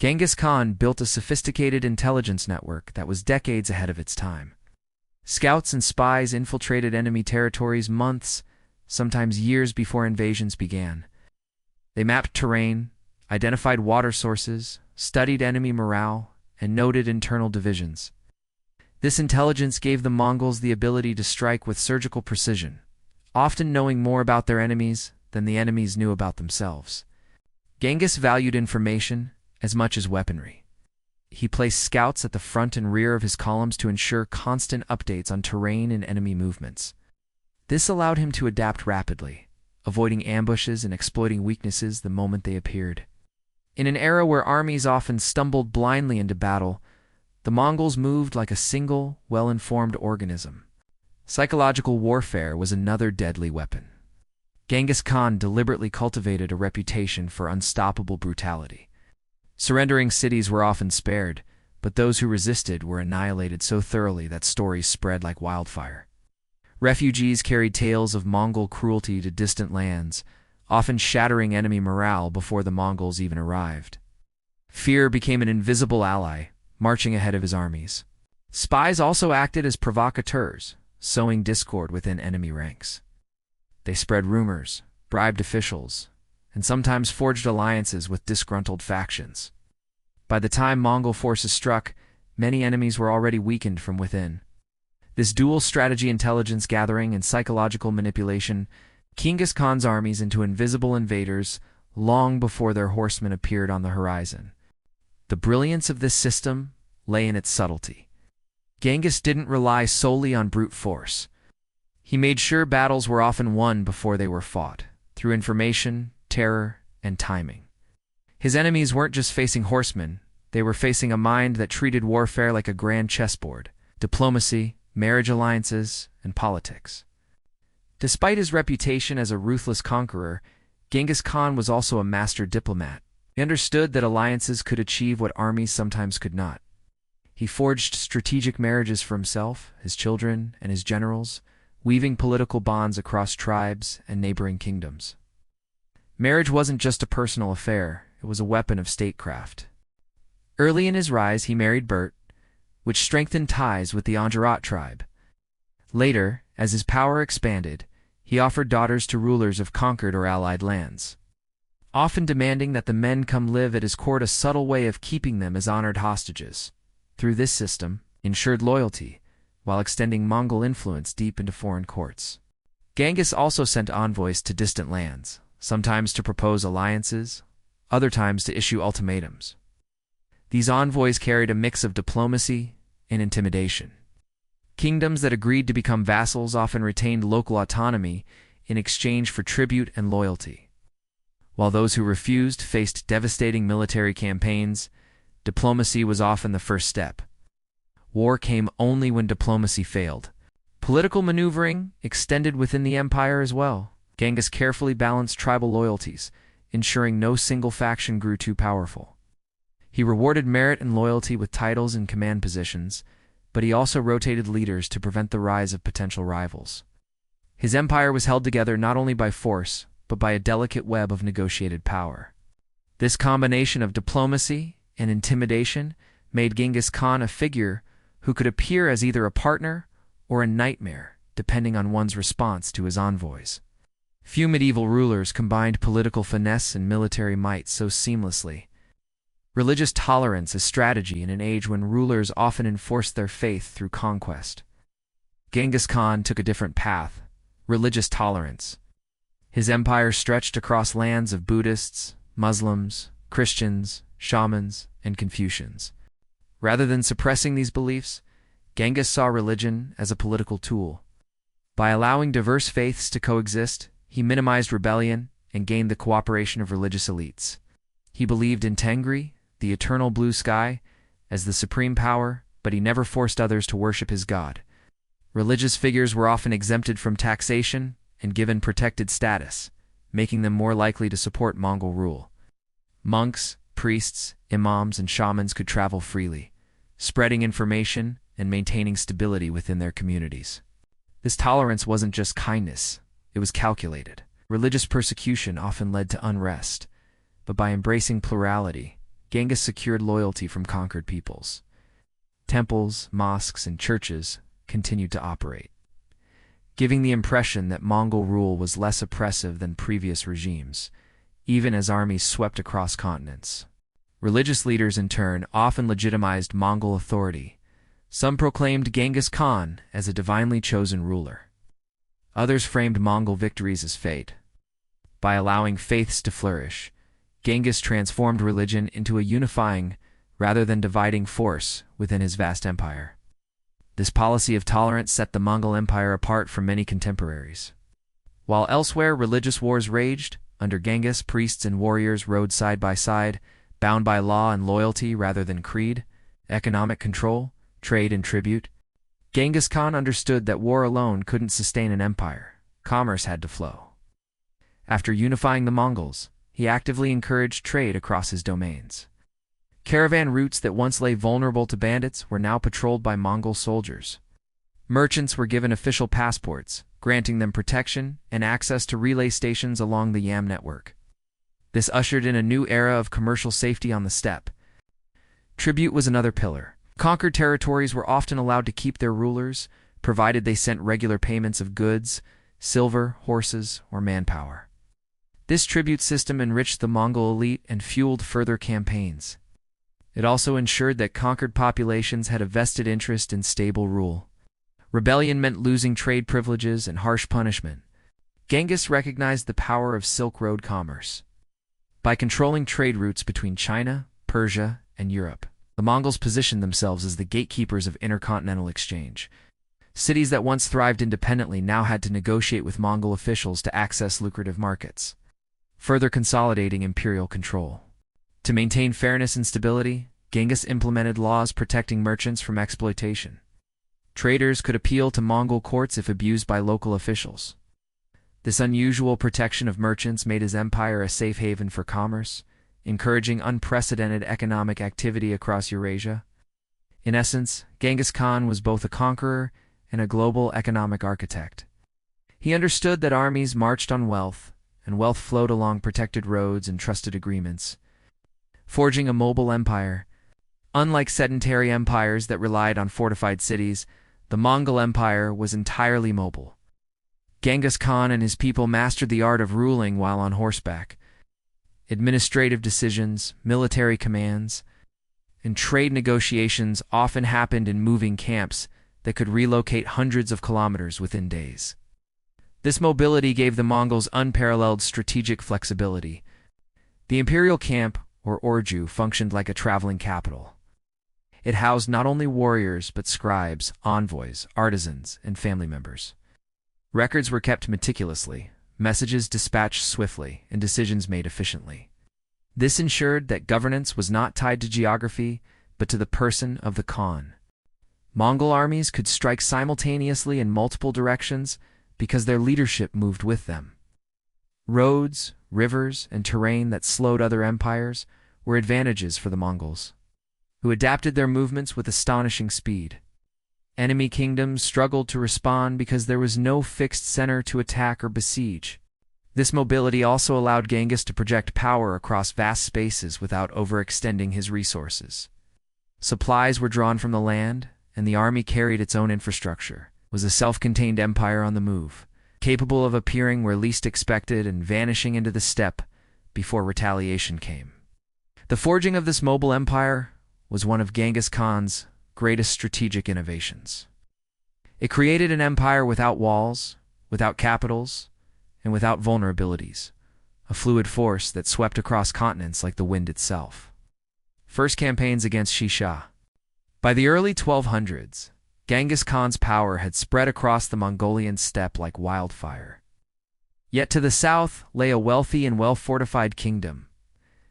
S1: Genghis Khan built a sophisticated intelligence network that was decades ahead of its time. Scouts and spies infiltrated enemy territories months, sometimes years before invasions began, They mapped terrain, identified water sources, studied enemy morale, and noted internal divisions. This intelligence gave the Mongols the ability to strike with surgical precision, often knowing more about their enemies than the enemies knew about themselves. Genghis valued information as much as weaponry. He placed scouts at the front and rear of his columns to ensure constant updates on terrain and enemy movements. This allowed him to adapt rapidly, avoiding ambushes and exploiting weaknesses the moment they appeared. In an era where armies often stumbled blindly into battle, the Mongols moved like a single, well-informed organism. Psychological warfare was another deadly weapon. Genghis Khan deliberately cultivated a reputation for unstoppable brutality. Surrendering cities were often spared, but those who resisted were annihilated so thoroughly that stories spread like wildfire. Refugees carried tales of Mongol cruelty to distant lands, often shattering enemy morale before the Mongols even arrived. Fear became an invisible ally, marching ahead of his armies. Spies also acted as provocateurs, sowing discord within enemy ranks. They spread rumors, bribed officials, and sometimes forged alliances with disgruntled factions. By the time Mongol forces struck, many enemies were already weakened from within. This dual strategy, intelligence gathering and psychological manipulation, Genghis Khan's armies into invisible invaders long before their horsemen appeared on the horizon. The brilliance of this system lay in its subtlety. Genghis didn't rely solely on brute force. He made sure battles were often won before they were fought, through information, terror, and timing. His enemies weren't just facing horsemen, they were facing a mind that treated warfare like a grand chessboard: diplomacy, marriage alliances, and politics. Despite his reputation as a ruthless conqueror, Genghis Khan was also a master diplomat. He understood that alliances could achieve what armies sometimes could not. He forged strategic marriages for himself, his children, and his generals, weaving political bonds across tribes and neighboring kingdoms. Marriage wasn't just a personal affair, it was a weapon of statecraft. Early in his rise, he married Bert, which strengthened ties with the Anjarat tribe. Later, as his power expanded, he offered daughters to rulers of conquered or allied lands, often demanding that the men come live at his court, a subtle way of keeping them as honored hostages. Through this system, ensured loyalty, while extending Mongol influence deep into foreign courts. Genghis also sent envoys to distant lands, sometimes to propose alliances, other times to issue ultimatums. These envoys carried a mix of diplomacy and intimidation. Kingdoms that agreed to become vassals often retained local autonomy in exchange for tribute and loyalty, while those who refused faced devastating military campaigns. Diplomacy was often the first step. War came only when diplomacy failed. Political maneuvering extended within the empire as well. Genghis carefully balanced tribal loyalties, ensuring no single faction grew too powerful. He rewarded merit and loyalty with titles and command positions, but he also rotated leaders to prevent the rise of potential rivals. His empire was held together not only by force, but by a delicate web of negotiated power. This combination of diplomacy and intimidation made Genghis Khan a figure who could appear as either a partner or a nightmare, depending on one's response to his envoys. Few medieval rulers combined political finesse and military might so seamlessly. Religious tolerance is strategy in an age when rulers often enforced their faith through conquest. Genghis Khan took a different path: religious tolerance. His empire stretched across lands of Buddhists, Muslims, Christians, shamans, and Confucians. Rather than suppressing these beliefs, Genghis saw religion as a political tool. By allowing diverse faiths to coexist, he minimized rebellion and gained the cooperation of religious elites. He believed in Tengri, the eternal blue sky, as the supreme power, but he never forced others to worship his god. Religious figures were often exempted from taxation and given protected status, making them more likely to support Mongol rule. Monks, priests, imams, and shamans could travel freely, spreading information and maintaining stability within their communities. This tolerance wasn't just kindness, it was calculated. Religious persecution often led to unrest, but by embracing plurality, Genghis secured loyalty from conquered peoples. Temples, mosques, and churches continued to operate, giving the impression that Mongol rule was less oppressive than previous regimes. even as armies swept across continents. Religious leaders, in turn, often legitimized Mongol authority. Some proclaimed Genghis Khan as a divinely chosen ruler. Others framed Mongol victories as fate. By allowing faiths to flourish, Genghis transformed religion into a unifying, rather than dividing force within his vast empire. This policy of tolerance set the Mongol Empire apart from many contemporaries. While elsewhere religious wars raged, under Genghis priests and warriors rode side by side, bound by law and loyalty rather than creed, economic control, trade and tribute. Genghis Khan understood that war alone couldn't sustain an empire. Commerce had to flow. After unifying the Mongols, he actively encouraged trade across his domains. Caravan routes that once lay vulnerable to bandits were now patrolled by Mongol soldiers. Merchants were given official passports, granting them protection and access to relay stations along the Yam network. This ushered in a new era of commercial safety on the steppe. Tribute was another pillar. Conquered territories were often allowed to keep their rulers, provided they sent regular payments of goods, silver, horses, or manpower. This tribute system enriched the Mongol elite and fueled further campaigns. It also ensured that conquered populations had a vested interest in stable rule. Rebellion meant losing trade privileges and harsh punishment. Genghis recognized the power of Silk Road commerce. By controlling trade routes between China, Persia, and Europe, the Mongols positioned themselves as the gatekeepers of intercontinental exchange. Cities that once thrived independently now had to negotiate with Mongol officials to access lucrative markets, further consolidating imperial control. To maintain fairness and stability, Genghis implemented laws protecting merchants from exploitation. Traders could appeal to Mongol courts if abused by local officials. This unusual protection of merchants made his empire a safe haven for commerce, encouraging unprecedented economic activity across Eurasia. In essence, Genghis Khan was both a conqueror and a global economic architect. He understood that armies marched on wealth, and wealth flowed along protected roads and trusted agreements, forging a mobile empire. Unlike sedentary empires that relied on fortified cities, the Mongol Empire was entirely mobile. Genghis Khan and his people mastered the art of ruling while on horseback. Administrative decisions, military commands, and trade negotiations often happened in moving camps that could relocate hundreds of kilometers within days. This mobility gave the Mongols unparalleled strategic flexibility. The imperial camp, or orju, functioned like a traveling capital. It housed not only warriors but scribes, envoys, artisans, and family members. Records were kept meticulously, messages dispatched swiftly, and decisions made efficiently. This ensured that governance was not tied to geography, but to the person of the Khan. Mongol armies could strike simultaneously in multiple directions because their leadership moved with them. Roads, rivers, and terrain that slowed other empires were advantages for the Mongols, who adapted their movements with astonishing speed. Enemy kingdoms struggled to respond because there was no fixed center to attack or besiege. This mobility also allowed Genghis to project power across vast spaces without overextending his resources. Supplies were drawn from the land, and the army carried its own infrastructure. It was a self-contained empire on the move, capable of appearing where least expected and vanishing into the steppe before retaliation came. The forging of this mobile empire was one of Genghis Khan's greatest strategic innovations. It created an empire without walls, without capitals, and without vulnerabilities, a fluid force that swept across continents like the wind itself. First campaigns against Xi Xia. By the early 1200s, Genghis Khan's power had spread across the Mongolian steppe like wildfire. Yet to the south lay a wealthy and well-fortified kingdom,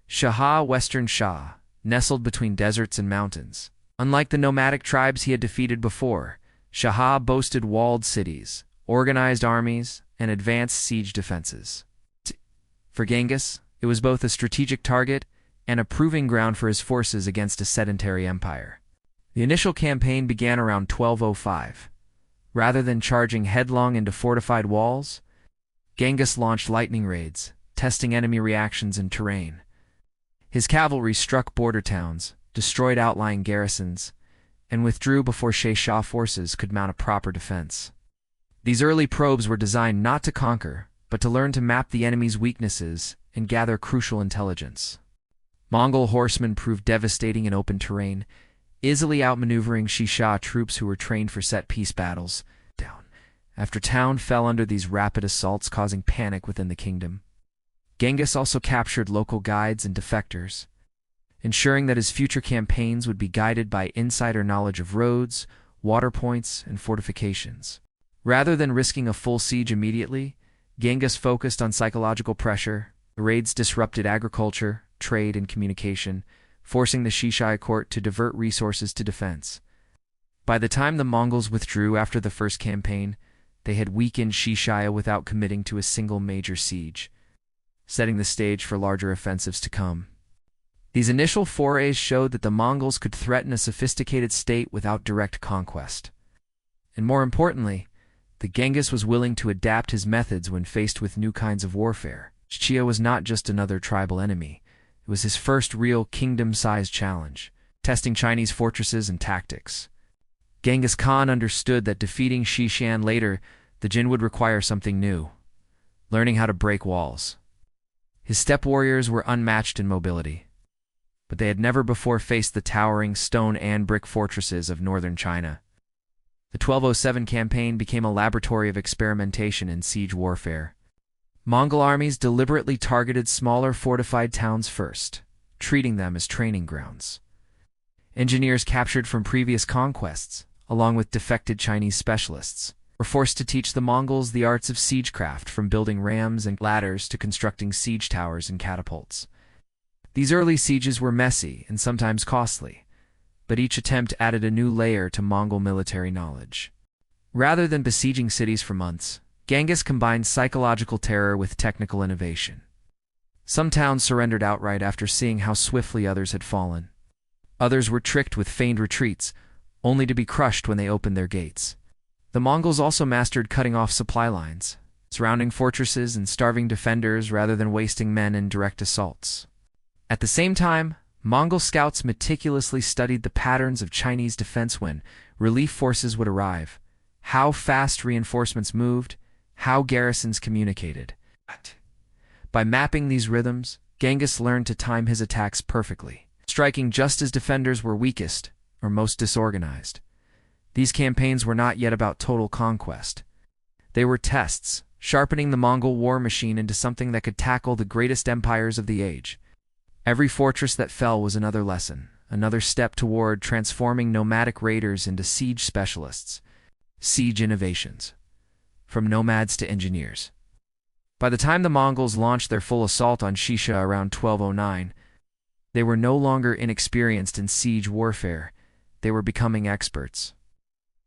S1: Shaha, Western Shah, nestled between deserts and mountains. Unlike the nomadic tribes he had defeated before, Shaha boasted walled cities, organized armies, and advanced siege defenses. For Genghis, it was both a strategic target and a proving ground for his forces against a sedentary empire. The initial campaign began around 1205. Rather than charging headlong into fortified walls, Genghis launched lightning raids, testing enemy reactions and terrain. His cavalry struck border towns, destroyed outlying garrisons, and withdrew before Xi Xia forces could mount a proper defense. These early probes were designed not to conquer, but to learn to map the enemy's weaknesses and gather crucial intelligence. Mongol horsemen proved devastating in open terrain, easily outmaneuvering Xi Xia troops who were trained for set-piece battles. Down after town fell under these rapid assaults, causing panic within the kingdom. Genghis also captured local guides and defectors, ensuring that his future campaigns would be guided by insider knowledge of roads, water points, and fortifications. Rather than risking a full siege immediately, Genghis focused on psychological pressure. The raids disrupted agriculture, trade, and communication, forcing the Xi Xia court to divert resources to defense. By the time the Mongols withdrew after the first campaign, they had weakened Xi Xia without committing to a single major siege, setting the stage for larger offensives to come. These initial forays showed that the Mongols could threaten a sophisticated state without direct conquest. And more importantly, the Genghis was willing to adapt his methods when faced with new kinds of warfare. Xi Xia was not just another tribal enemy. It was his first real kingdom-sized challenge, testing Chinese fortresses and tactics. Genghis Khan understood that defeating Xi Xia later, the Jin would require something new, learning how to break walls. His steppe warriors were unmatched in mobility, but they had never before faced the towering stone and brick fortresses of northern China. The 1207 campaign became a laboratory of experimentation in siege warfare. Mongol armies deliberately targeted smaller fortified towns first, treating them as training grounds. Engineers captured from previous conquests, along with defected Chinese specialists, were forced to teach the Mongols the arts of siegecraft, from building rams and ladders to constructing siege towers and catapults. These early sieges were messy and sometimes costly, but each attempt added a new layer to Mongol military knowledge. Rather than besieging cities for months, Genghis combined psychological terror with technical innovation. Some towns surrendered outright after seeing how swiftly others had fallen. Others were tricked with feigned retreats, only to be crushed when they opened their gates. The Mongols also mastered cutting off supply lines, surrounding fortresses and starving defenders rather than wasting men in direct assaults. At the same time, Mongol scouts meticulously studied the patterns of Chinese defense when relief forces would arrive, how fast reinforcements moved, how garrisons communicated. By mapping these rhythms, Genghis learned to time his attacks perfectly, striking just as defenders were weakest or most disorganized. These campaigns were not yet about total conquest. They were tests, sharpening the Mongol war machine into something that could tackle the greatest empires of the age. Every fortress that fell was another lesson, another step toward transforming nomadic raiders into siege specialists. Siege innovations, from nomads to engineers. By the time the Mongols launched their full assault on Xi Xia around 1209, they were no longer inexperienced in siege warfare. They were becoming experts.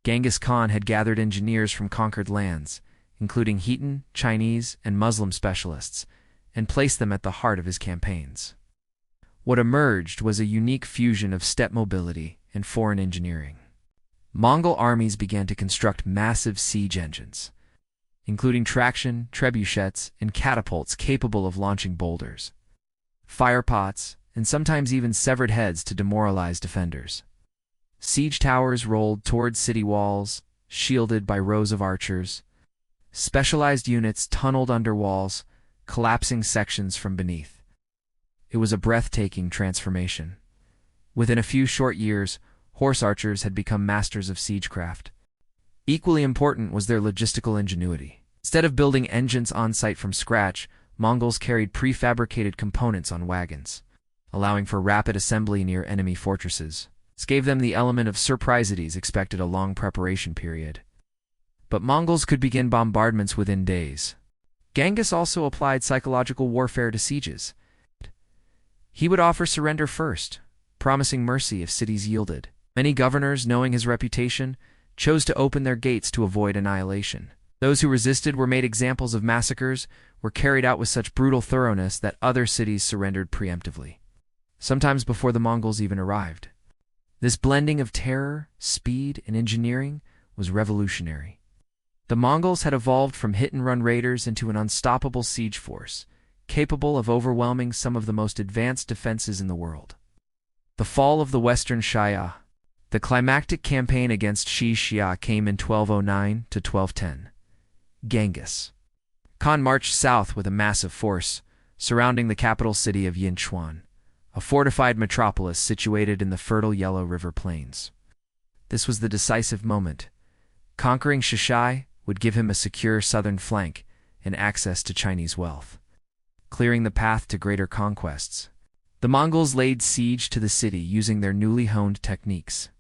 S1: Genghis Khan had gathered engineers from conquered lands, including Khitan, Chinese, and Muslim specialists, and placed them at the heart of his campaigns. What emerged was a unique fusion of steppe mobility and foreign engineering. Mongol armies began to construct massive siege engines, including traction, trebuchets, and catapults capable of launching boulders, firepots, and sometimes even severed heads to demoralize defenders. Siege towers rolled toward city walls, shielded by rows of archers. Specialized units tunneled under walls, collapsing sections from beneath. It was a breathtaking transformation. Within a few short years, horse archers had become masters of siegecraft. Equally important was their logistical ingenuity. Instead of building engines on site from scratch, Mongols carried prefabricated components on wagons, allowing for rapid assembly near enemy fortresses. This gave them the element of surprises expected a long preparation period. But Mongols could begin bombardments within days. Genghis also applied psychological warfare to sieges. He would offer surrender first, promising mercy if cities yielded. Many governors, knowing his reputation, chose to open their gates to avoid annihilation. Those who resisted were made examples of massacres, were carried out with such brutal thoroughness that other cities surrendered preemptively, sometimes before the Mongols even arrived. This blending of terror, speed, and engineering was revolutionary. The Mongols had evolved from hit-and-run raiders into an unstoppable siege force, capable of overwhelming some of the most advanced defenses in the world. The fall of the Western Xia. The climactic campaign against Xi Xia came in 1209 to 1210. Genghis Khan marched south with a massive force, surrounding the capital city of Yinchuan, a fortified metropolis situated in the fertile Yellow River Plains. This was the decisive moment. Conquering Xi Xia would give him a secure southern flank and access to Chinese wealth, clearing the path to greater conquests. The Mongols laid siege to the city using their newly honed techniques.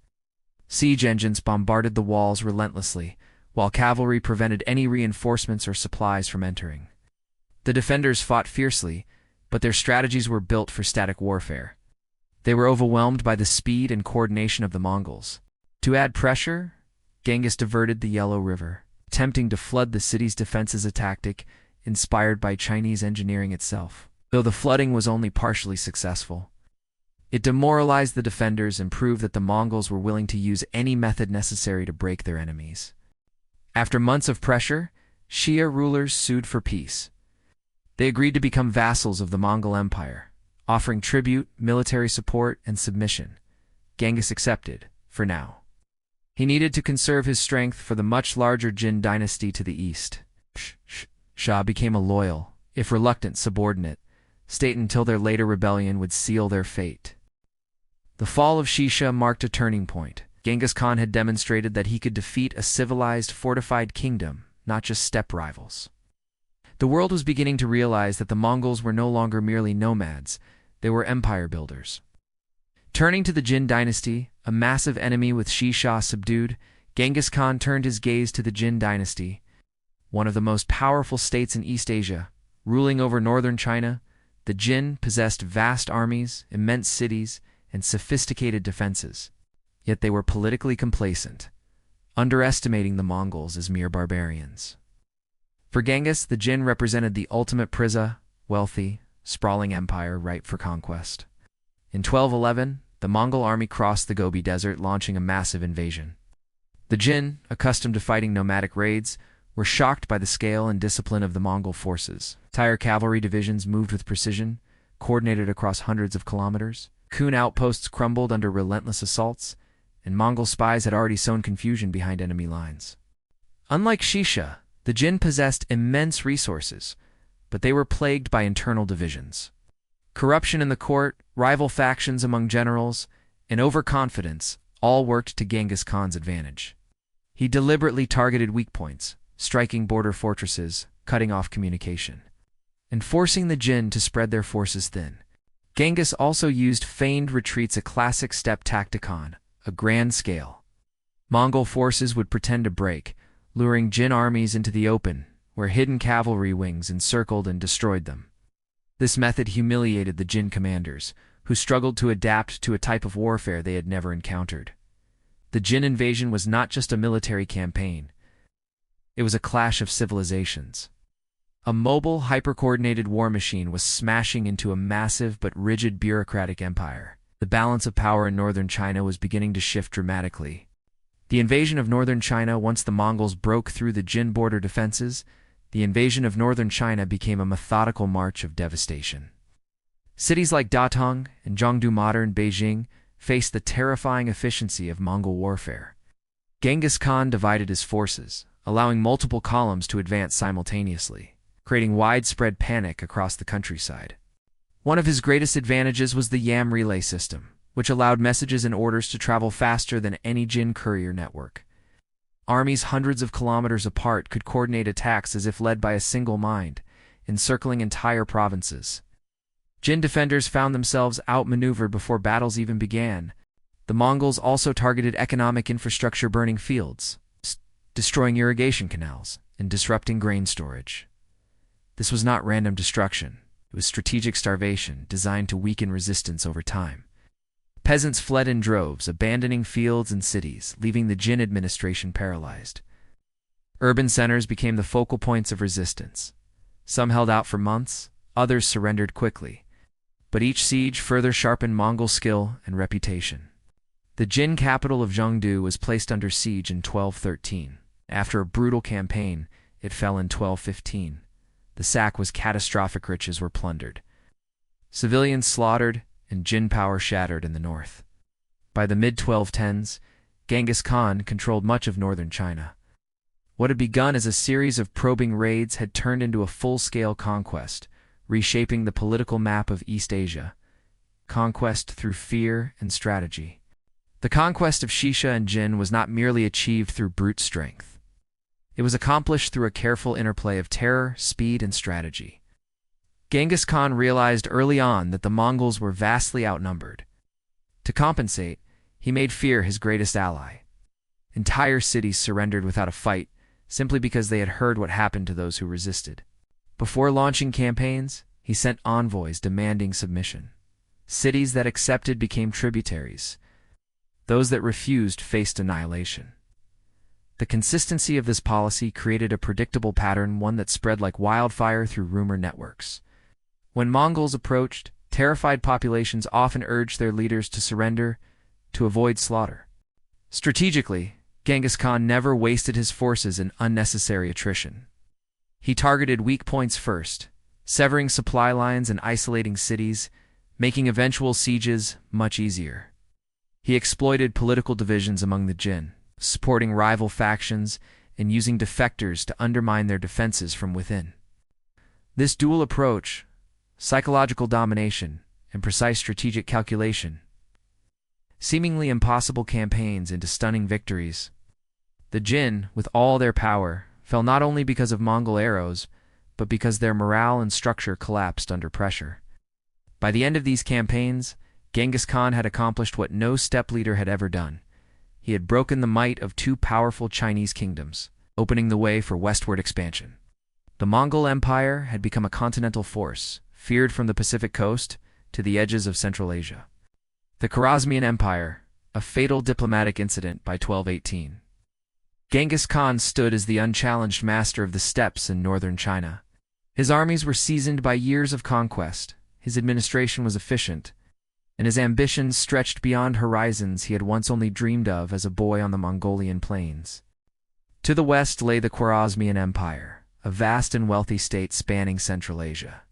S1: Siege engines bombarded the walls relentlessly, while cavalry prevented any reinforcements or supplies from entering. The defenders fought fiercely, but their strategies were built for static warfare. They were overwhelmed by the speed and coordination of the Mongols. To add pressure, Genghis diverted the Yellow River, attempting to flood the city's defenses, a tactic inspired by Chinese engineering itself. Though the flooding was only partially successful, it demoralized the defenders and proved that the Mongols were willing to use any method necessary to break their enemies. After months of pressure, Xia rulers sued for peace. They agreed to become vassals of the Mongol Empire, offering tribute, military support, and submission. Genghis accepted, for now. He needed to conserve his strength for the much larger Jin Dynasty to the east. Xia became a loyal, if reluctant, subordinate state until their later rebellion would seal their fate. The fall of Xi Xia marked a turning point. Genghis Khan had demonstrated that he could defeat a civilized, fortified kingdom, not just steppe rivals. The world was beginning to realize that the Mongols were no longer merely nomads, they were empire builders. Turning to the Jin Dynasty, a massive enemy with Xi Xia subdued, Genghis Khan turned his gaze to the Jin Dynasty, one of the most powerful states in East Asia. Ruling over northern China, the Jin possessed vast armies, immense cities, and sophisticated defenses. Yet they were politically complacent, underestimating the Mongols as mere barbarians. For Genghis, the Jin represented the ultimate prisa, wealthy, sprawling empire ripe for conquest. In 1211, the Mongol army crossed the Gobi Desert, launching a massive invasion. The Jin, accustomed to fighting nomadic raids, were shocked by the scale and discipline of the Mongol forces. Entire cavalry divisions moved with precision, coordinated across hundreds of kilometers. Kun outposts crumbled under relentless assaults, and Mongol spies had already sown confusion behind enemy lines. Unlike Xi Xia, the Jin possessed immense resources, but they were plagued by internal divisions. Corruption in the court, rival factions among generals, and overconfidence all worked to Genghis Khan's advantage. He deliberately targeted weak points, striking border fortresses, cutting off communication, and forcing the Jin to spread their forces thin. Genghis also used feigned retreats, a classic steppe tactic on a grand scale. Mongol forces would pretend to break, luring Jin armies into the open, where hidden cavalry wings encircled and destroyed them. This method humiliated the Jin commanders, who struggled to adapt to a type of warfare they had never encountered. The Jin invasion was not just a military campaign. It was a clash of civilizations. A mobile, hyper-coordinated war machine was smashing into a massive but rigid bureaucratic empire. The balance of power in northern China was beginning to shift dramatically. The invasion of northern China, once the Mongols broke through the Jin border defenses, the invasion of northern China became a methodical march of devastation. Cities like Datong and Zhongdu, modern Beijing, faced the terrifying efficiency of Mongol warfare. Genghis Khan divided his forces, allowing multiple columns to advance simultaneously, creating widespread panic across the countryside. One of his greatest advantages was the Yam relay system, which allowed messages and orders to travel faster than any Jin courier network. Armies hundreds of kilometers apart could coordinate attacks as if led by a single mind, encircling entire provinces. Jin defenders found themselves outmaneuvered before battles even began. The Mongols also targeted economic infrastructure, burning fields, destroying irrigation canals, and disrupting grain storage. This was not random destruction. It was strategic starvation designed to weaken resistance over time. Peasants fled in droves, abandoning fields and cities, leaving the Jin administration paralyzed. Urban centers became the focal points of resistance. Some held out for months, others surrendered quickly. But each siege further sharpened Mongol skill and reputation. The Jin capital of Zhongdu was placed under siege in 1213. After a brutal campaign, it fell in 1215. The sack was catastrophic, riches were plundered. Civilians slaughtered, and Jin power shattered in the north. By the mid-1210s, Genghis Khan controlled much of northern China. What had begun as a series of probing raids had turned into a full-scale conquest, reshaping the political map of East Asia. Conquest through fear and strategy. The conquest of Xi Xia and Jin was not merely achieved through brute strength. It was accomplished through a careful interplay of terror, speed, and strategy. Genghis Khan realized early on that the Mongols were vastly outnumbered. To compensate, he made fear his greatest ally. Entire cities surrendered without a fight, simply because they had heard what happened to those who resisted. Before launching campaigns, he sent envoys demanding submission. Cities that accepted became tributaries. Those that refused faced annihilation. The consistency of this policy created a predictable pattern, one that spread like wildfire through rumor networks. When Mongols approached, terrified populations often urged their leaders to surrender to avoid slaughter. Strategically, Genghis Khan never wasted his forces in unnecessary attrition. He targeted weak points first, severing supply lines and isolating cities, making eventual sieges much easier. He exploited political divisions among the Jin, supporting rival factions and using defectors to undermine their defenses from within. This dual approach, psychological domination and precise strategic calculation, seemingly impossible campaigns into stunning victories. The Jin, with all their power, fell not only because of Mongol arrows, but because their morale and structure collapsed under pressure. By the end of these campaigns, Genghis Khan had accomplished what no steppe leader had ever done. He had broken the might of two powerful Chinese kingdoms, opening the way for westward expansion. The Mongol Empire had become a continental force, feared from the Pacific coast to the edges of Central Asia. The Khwarazmian Empire, a fatal diplomatic incident by 1218. Genghis Khan stood as the unchallenged master of the steppes in northern China. His armies were seasoned by years of conquest, his administration was efficient, and his ambitions stretched beyond horizons he had once only dreamed of as a boy on the Mongolian plains. To the west lay the Khwarazmian Empire, a vast and wealthy state spanning Central Asia.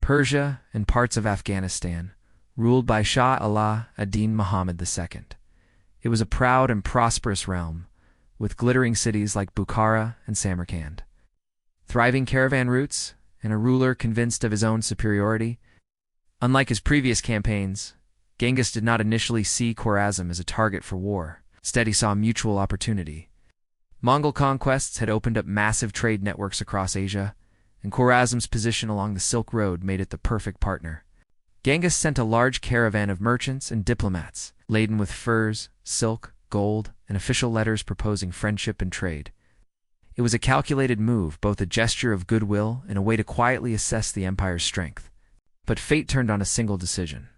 S1: Persia and parts of Afghanistan, ruled by Shah Allah ad-Din Muhammad II. It was a proud and prosperous realm, with glittering cities like Bukhara and Samarkand. Thriving caravan routes, and a ruler convinced of his own superiority. Unlike his previous campaigns, Genghis did not initially see Khwarazm as a target for war. Instead, he saw mutual opportunity. Mongol conquests had opened up massive trade networks across Asia, and Khwarazm's position along the Silk Road made it the perfect partner. Genghis sent a large caravan of merchants and diplomats, laden with furs, silk, gold, and official letters proposing friendship and trade. It was a calculated move, both a gesture of goodwill and a way to quietly assess the empire's strength. But fate turned on a single decision.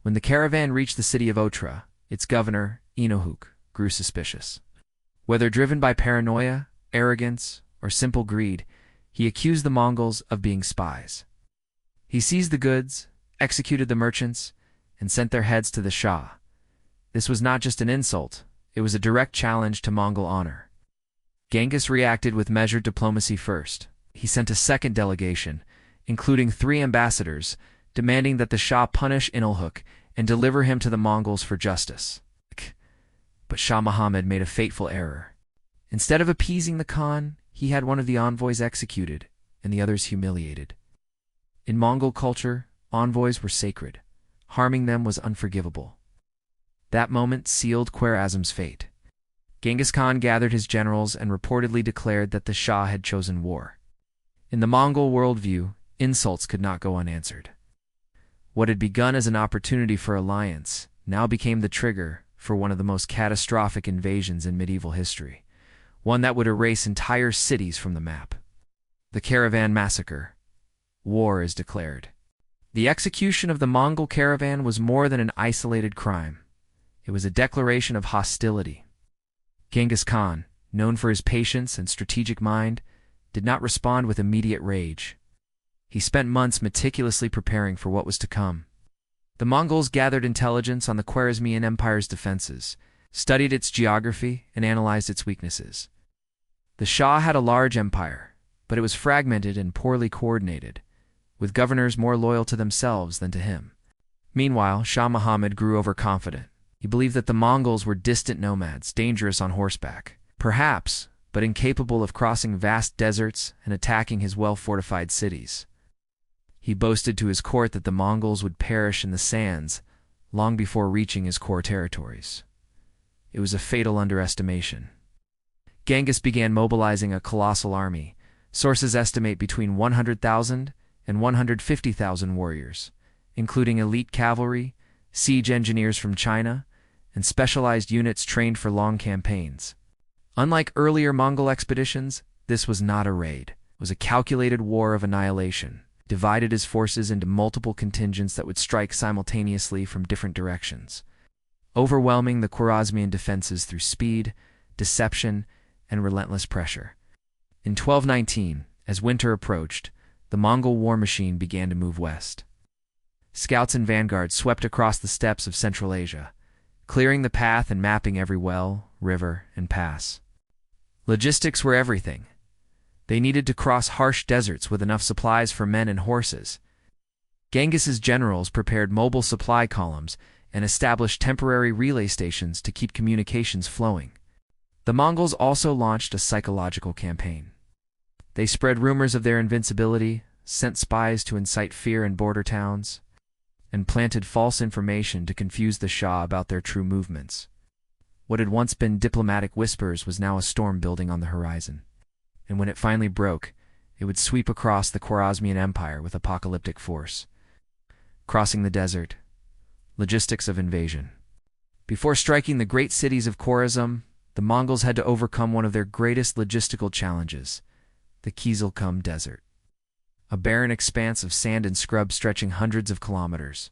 S1: When the caravan reached the city of Otra, its governor, Inohuk, grew suspicious. Whether driven by paranoia, arrogance, or simple greed, he accused the Mongols of being spies. He seized the goods, executed the merchants, and sent their heads to the Shah. This was not just an insult, it was a direct challenge to Mongol honor. Genghis reacted with measured diplomacy first. He sent a second delegation, including 3 ambassadors, demanding that the Shah punish Inohuk and deliver him to the Mongols for justice. But Shah Muhammad made a fateful error. Instead of appeasing the Khan, he had one of the envoys executed and the others humiliated. In Mongol culture, envoys were sacred. Harming them was unforgivable. That moment sealed Khwarazm's fate. Genghis Khan gathered his generals and reportedly declared that the Shah had chosen war. In the Mongol worldview, insults could not go unanswered. What had begun as an opportunity for alliance now became the trigger for one of the most catastrophic invasions in medieval history, one that would erase entire cities from the map. The Caravan Massacre. War is declared. The execution of the Mongol caravan was more than an isolated crime. It was a declaration of hostility. Genghis Khan, known for his patience and strategic mind, did not respond with immediate rage. He spent months meticulously preparing for what was to come. The Mongols gathered intelligence on the Khwarazmian Empire's defenses, studied its geography, and analyzed its weaknesses. The Shah had a large empire, but it was fragmented and poorly coordinated, with governors more loyal to themselves than to him. Meanwhile, Shah Muhammad grew overconfident. He believed that the Mongols were distant nomads, dangerous on horseback, perhaps, but incapable of crossing vast deserts and attacking his well-fortified cities. He boasted to his court that the Mongols would perish in the sands long before reaching his core territories. It was a fatal underestimation. Genghis began mobilizing a colossal army. Sources estimate between 100,000 and 150,000 warriors, including elite cavalry, siege engineers from China, and specialized units trained for long campaigns. Unlike earlier Mongol expeditions, this was not a raid. It was a calculated war of annihilation, divided his forces into multiple contingents that would strike simultaneously from different directions, overwhelming the Khwarazmian defenses through speed, deception, and relentless pressure. In 1219, as winter approached, the Mongol war machine began to move west. Scouts and vanguards swept across the steppes of Central Asia, clearing the path and mapping every well, river, and pass. Logistics were everything. They needed to cross harsh deserts with enough supplies for men and horses. Genghis's generals prepared mobile supply columns and established temporary relay stations to keep communications flowing. The Mongols also launched a psychological campaign. They spread rumors of their invincibility, sent spies to incite fear in border towns, and planted false information to confuse the Shah about their true movements. What had once been diplomatic whispers was now a storm building on the horizon. And when it finally broke, it would sweep across the Khwarazmian Empire with apocalyptic force. Crossing the desert. Logistics of invasion. Before striking the great cities of Khwarazm, the Mongols had to overcome one of their greatest logistical challenges, the Kizilkum Desert, a barren expanse of sand and scrub stretching hundreds of kilometers.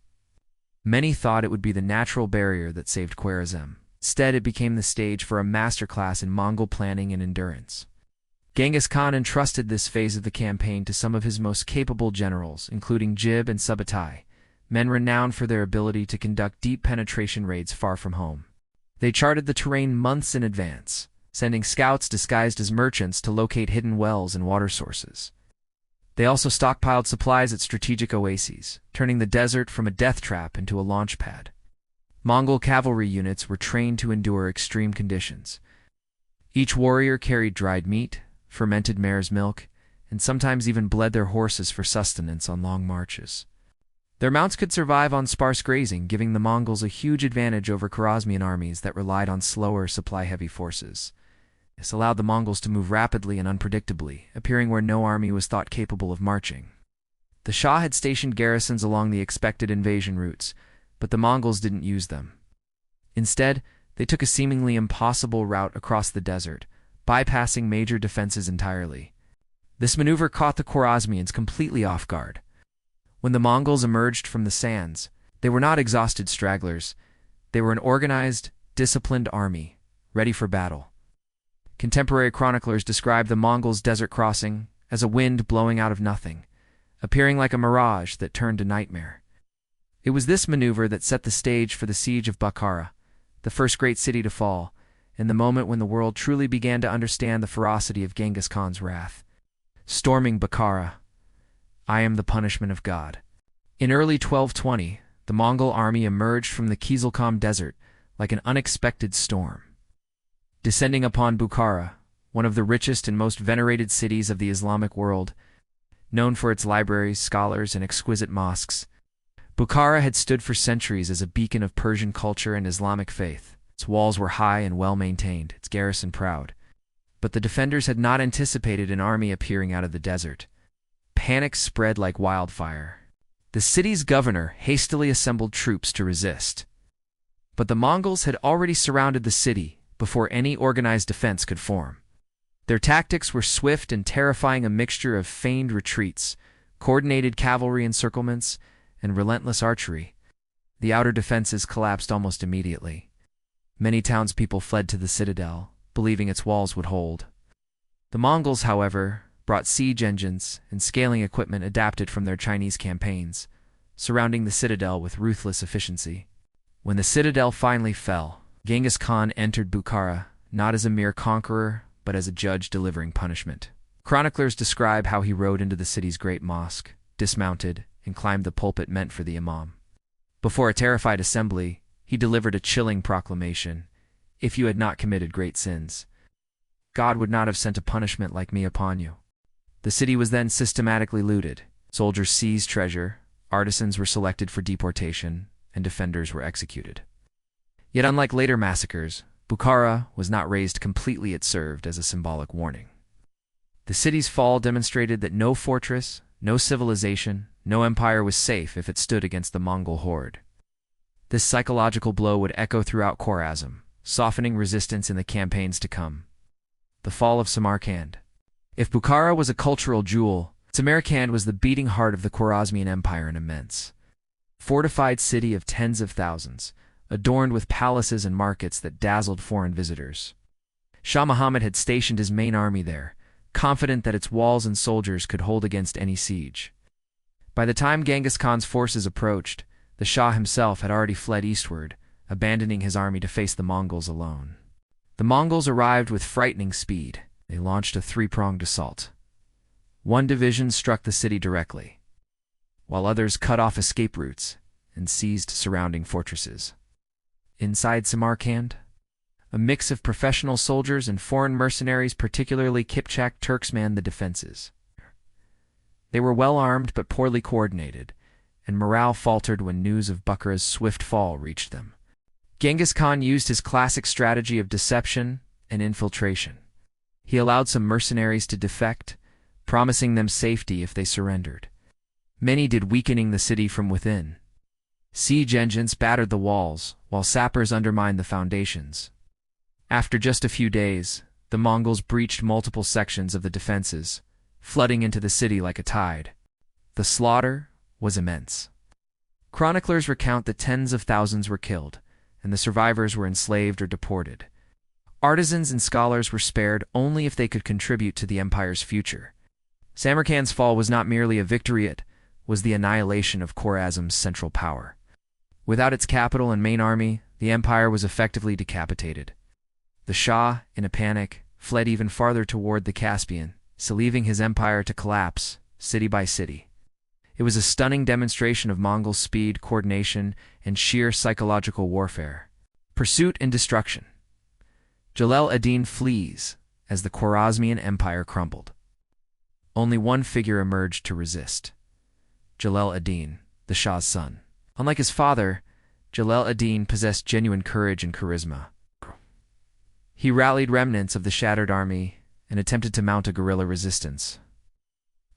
S1: Many thought it would be the natural barrier that saved Khwarazm. Instead, it became the stage for a masterclass in Mongol planning and endurance. Genghis Khan entrusted this phase of the campaign to some of his most capable generals, including Jib and Subutai, men renowned for their ability to conduct deep penetration raids far from home. They charted the terrain months in advance, sending scouts disguised as merchants to locate hidden wells and water sources. They also stockpiled supplies at strategic oases, turning the desert from a death trap into a launch pad. Mongol cavalry units were trained to endure extreme conditions. Each warrior carried dried meat, fermented mare's milk, and sometimes even bled their horses for sustenance on long marches. Their mounts could survive on sparse grazing, giving the Mongols a huge advantage over Khwarazmian armies that relied on slower, supply-heavy forces. This allowed the Mongols to move rapidly and unpredictably, appearing where no army was thought capable of marching. The Shah had stationed garrisons along the expected invasion routes, but the Mongols didn't use them. Instead, they took a seemingly impossible route across the desert, bypassing major defenses entirely. This maneuver caught the Khwarazmians completely off guard. When the Mongols emerged from the sands, they were not exhausted stragglers. They were an organized, disciplined army, ready for battle. Contemporary chroniclers describe the Mongols' desert crossing as a wind blowing out of nothing, appearing like a mirage that turned to nightmare. It was this maneuver that set the stage for the siege of Bukhara, the first great city to fall, and the moment when the world truly began to understand the ferocity of Genghis Khan's wrath. Storming Bukhara. I am the punishment of God. In early 1220, the Mongol army emerged from the Kizilkum Desert like an unexpected storm. Descending upon Bukhara, one of the richest and most venerated cities of the Islamic world, known for its libraries, scholars, and exquisite mosques, Bukhara had stood for centuries as a beacon of Persian culture and Islamic faith. Its walls were high and well-maintained, its garrison proud. But the defenders had not anticipated an army appearing out of the desert. Panic spread like wildfire. The city's governor hastily assembled troops to resist. But the Mongols had already surrounded the city before any organized defense could form. Their tactics were swift and terrifying, a mixture of feigned retreats, coordinated cavalry encirclements, and relentless archery. The outer defenses collapsed almost immediately. Many townspeople fled to the citadel, believing its walls would hold. The Mongols, however, brought siege engines and scaling equipment adapted from their Chinese campaigns, surrounding the citadel with ruthless efficiency. When the citadel finally fell, Genghis Khan entered Bukhara not as a mere conqueror, but as a judge delivering punishment. Chroniclers describe how he rode into the city's great mosque, dismounted, and climbed the pulpit meant for the imam. Before a terrified assembly, he delivered a chilling proclamation: "If you had not committed great sins, God would not have sent a punishment like me upon you." The city was then systematically looted, Soldiers seized treasure, artisans were selected for deportation, and defenders were executed. Yet unlike later massacres, Bukhara was not razed completely. It served as a symbolic warning. The city's fall demonstrated that no fortress, no civilization, no empire was safe if it stood against the Mongol horde. This psychological blow would echo throughout Khwarazm, softening resistance in the campaigns to come. The fall of Samarkand. If Bukhara was a cultural jewel, Samarkand was the beating heart of the Khwarazmian Empire, an immense, fortified city of tens of thousands, adorned with palaces and markets that dazzled foreign visitors. Shah Muhammad had stationed his main army there, confident that its walls and soldiers could hold against any siege. By the time Genghis Khan's forces approached, the Shah himself had already fled eastward, abandoning his army to face the Mongols alone. The Mongols arrived with frightening speed. They launched a three-pronged assault. One division struck the city directly, while others cut off escape routes and seized surrounding fortresses. Inside Samarkand, a mix of professional soldiers and foreign mercenaries, particularly Kipchak Turks, manned the defenses. They were well-armed but poorly coordinated, and morale faltered when news of Bukhara's swift fall reached them. Genghis Khan used his classic strategy of deception and infiltration. He allowed some mercenaries to defect, promising them safety if they surrendered. Many did, weakening the city from within. Siege engines battered the walls, while sappers undermined the foundations. After just a few days, the Mongols breached multiple sections of the defenses, flooding into the city like a tide. The slaughter was immense. Chroniclers recount that tens of thousands were killed, and the survivors were enslaved or deported. Artisans and scholars were spared only if they could contribute to the empire's future. Samarkand's fall was not merely a victory, it was the annihilation of Khwarazm's central power. Without its capital and main army, the empire was effectively decapitated. The Shah, in a panic, fled even farther toward the Caspian, so leaving his empire to collapse, city by city. It was a stunning demonstration of Mongol speed, coordination, and sheer psychological warfare. Pursuit and destruction. Jalal ad-Din flees as the Khwarazmian Empire crumbled. Only one figure emerged to resist: Jalal ad-Din, the Shah's son. Unlike his father, Jalal ad-Din possessed genuine courage and charisma. He rallied remnants of the shattered army and attempted to mount a guerrilla resistance.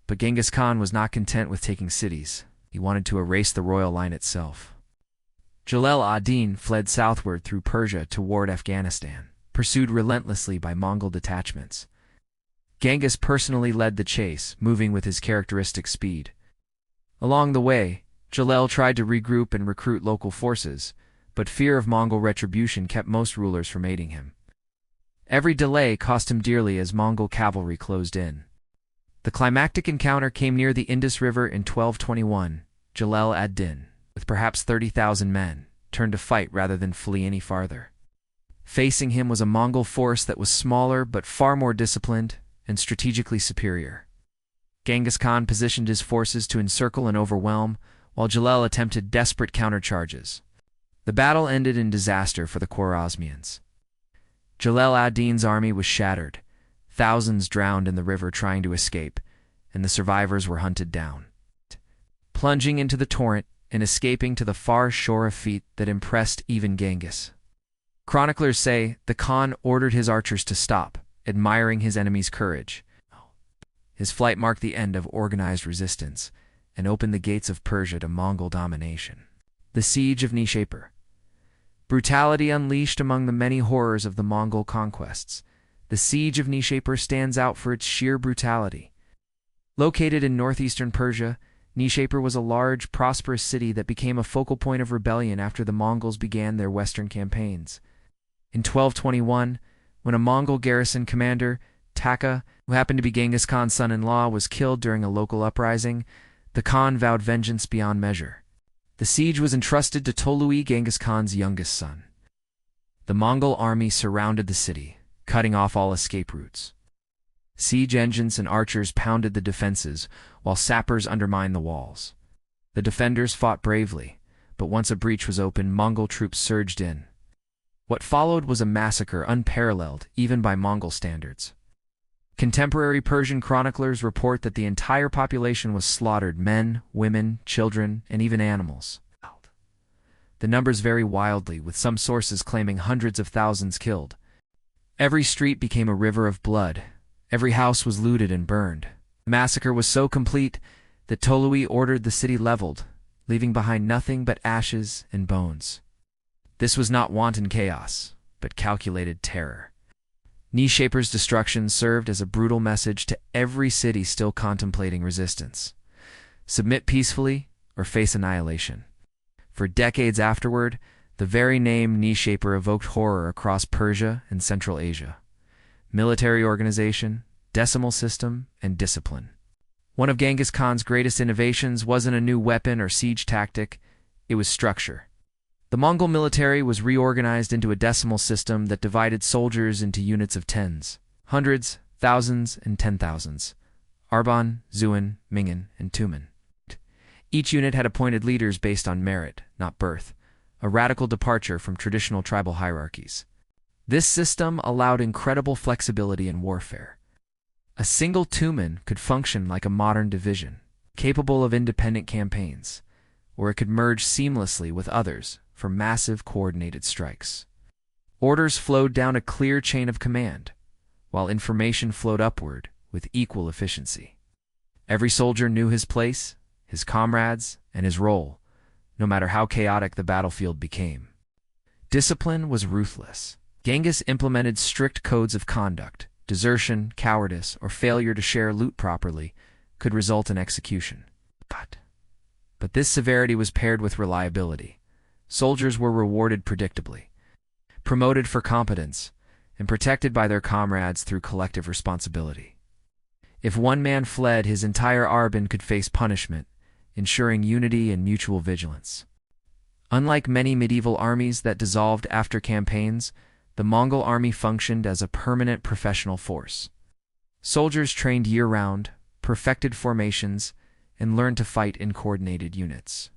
S1: But Genghis Khan was not content with taking cities. He wanted to erase the royal line itself. Jalal ad-Din fled southward through Persia toward Afghanistan, pursued relentlessly by Mongol detachments. Genghis personally led the chase, moving with his characteristic speed. Along the way, Jalal tried to regroup and recruit local forces, but fear of Mongol retribution kept most rulers from aiding him. Every delay cost him dearly as Mongol cavalry closed in. The climactic encounter came near the Indus River in 1221. Jalal ad-Din, with perhaps 30,000 men, turned to fight rather than flee any farther. Facing him was a Mongol force that was smaller but far more disciplined and strategically superior. Genghis Khan positioned his forces to encircle and overwhelm, while Jalal attempted desperate countercharges. The battle ended in disaster for the Khwarazmians. Jalal ad-Din's army was shattered, thousands drowned in the river trying to escape, and the survivors were hunted down. Plunging into the torrent and escaping to the far shore, a feat that impressed even Genghis. Chroniclers say the Khan ordered his archers to stop, admiring his enemy's courage. His flight marked the end of organized resistance and opened the gates of Persia to Mongol domination. The Siege of Nishapur. Brutality unleashed among the many horrors of the Mongol conquests. The Siege of Nishapur stands out for its sheer brutality. Located in northeastern Persia, Nishapur was a large, prosperous city that became a focal point of rebellion after the Mongols began their western campaigns. In 1221, when a Mongol garrison commander, Taka, who happened to be Genghis Khan's son-in-law, was killed during a local uprising, the Khan vowed vengeance beyond measure. The siege was entrusted to Tolui, Genghis Khan's youngest son. The Mongol army surrounded the city, cutting off all escape routes. Siege engines and archers pounded the defenses, while sappers undermined the walls. The defenders fought bravely, but once a breach was opened, Mongol troops surged in. What followed was a massacre unparalleled even by Mongol standards. Contemporary Persian chroniclers report that the entire population was slaughtered: men, women, children, and even animals. The numbers vary wildly, with some sources claiming hundreds of thousands killed. Every street became a river of blood. Every house was looted and burned. The massacre was so complete that Tolui ordered the city leveled, leaving behind nothing but ashes and bones. This was not wanton chaos, but calculated terror. Reshaped's destruction served as a brutal message to every city still contemplating resistance: submit peacefully or face annihilation. For decades afterward, the very name Reshaped evoked horror across Persia and Central Asia. Military organization, decimal system, and discipline. One of Genghis Khan's greatest innovations wasn't a new weapon or siege tactic, it was structure. The Mongol military was reorganized into a decimal system that divided soldiers into units of tens, hundreds, thousands, and 10,000s: Arban, Zuan, Mingen, and Tumen. Each unit had appointed leaders based on merit, not birth, a radical departure from traditional tribal hierarchies. This system allowed incredible flexibility in warfare. A single Tumen could function like a modern division, capable of independent campaigns, or it could merge seamlessly with others for massive coordinated strikes. Orders flowed down a clear chain of command, while information flowed upward with equal efficiency. Every soldier knew his place, his comrades, and his role, no matter how chaotic the battlefield became. Discipline was ruthless. Genghis implemented strict codes of conduct. Desertion, cowardice, or failure to share loot properly could result in execution. But this severity was paired with reliability. Soldiers were rewarded predictably, promoted for competence, and protected by their comrades through collective responsibility. If one man fled, his entire army could face punishment, ensuring unity and mutual vigilance. Unlike many medieval armies that dissolved after campaigns, the Mongol army functioned as a permanent professional force. Soldiers trained year-round, perfected formations, and learned to fight in coordinated units.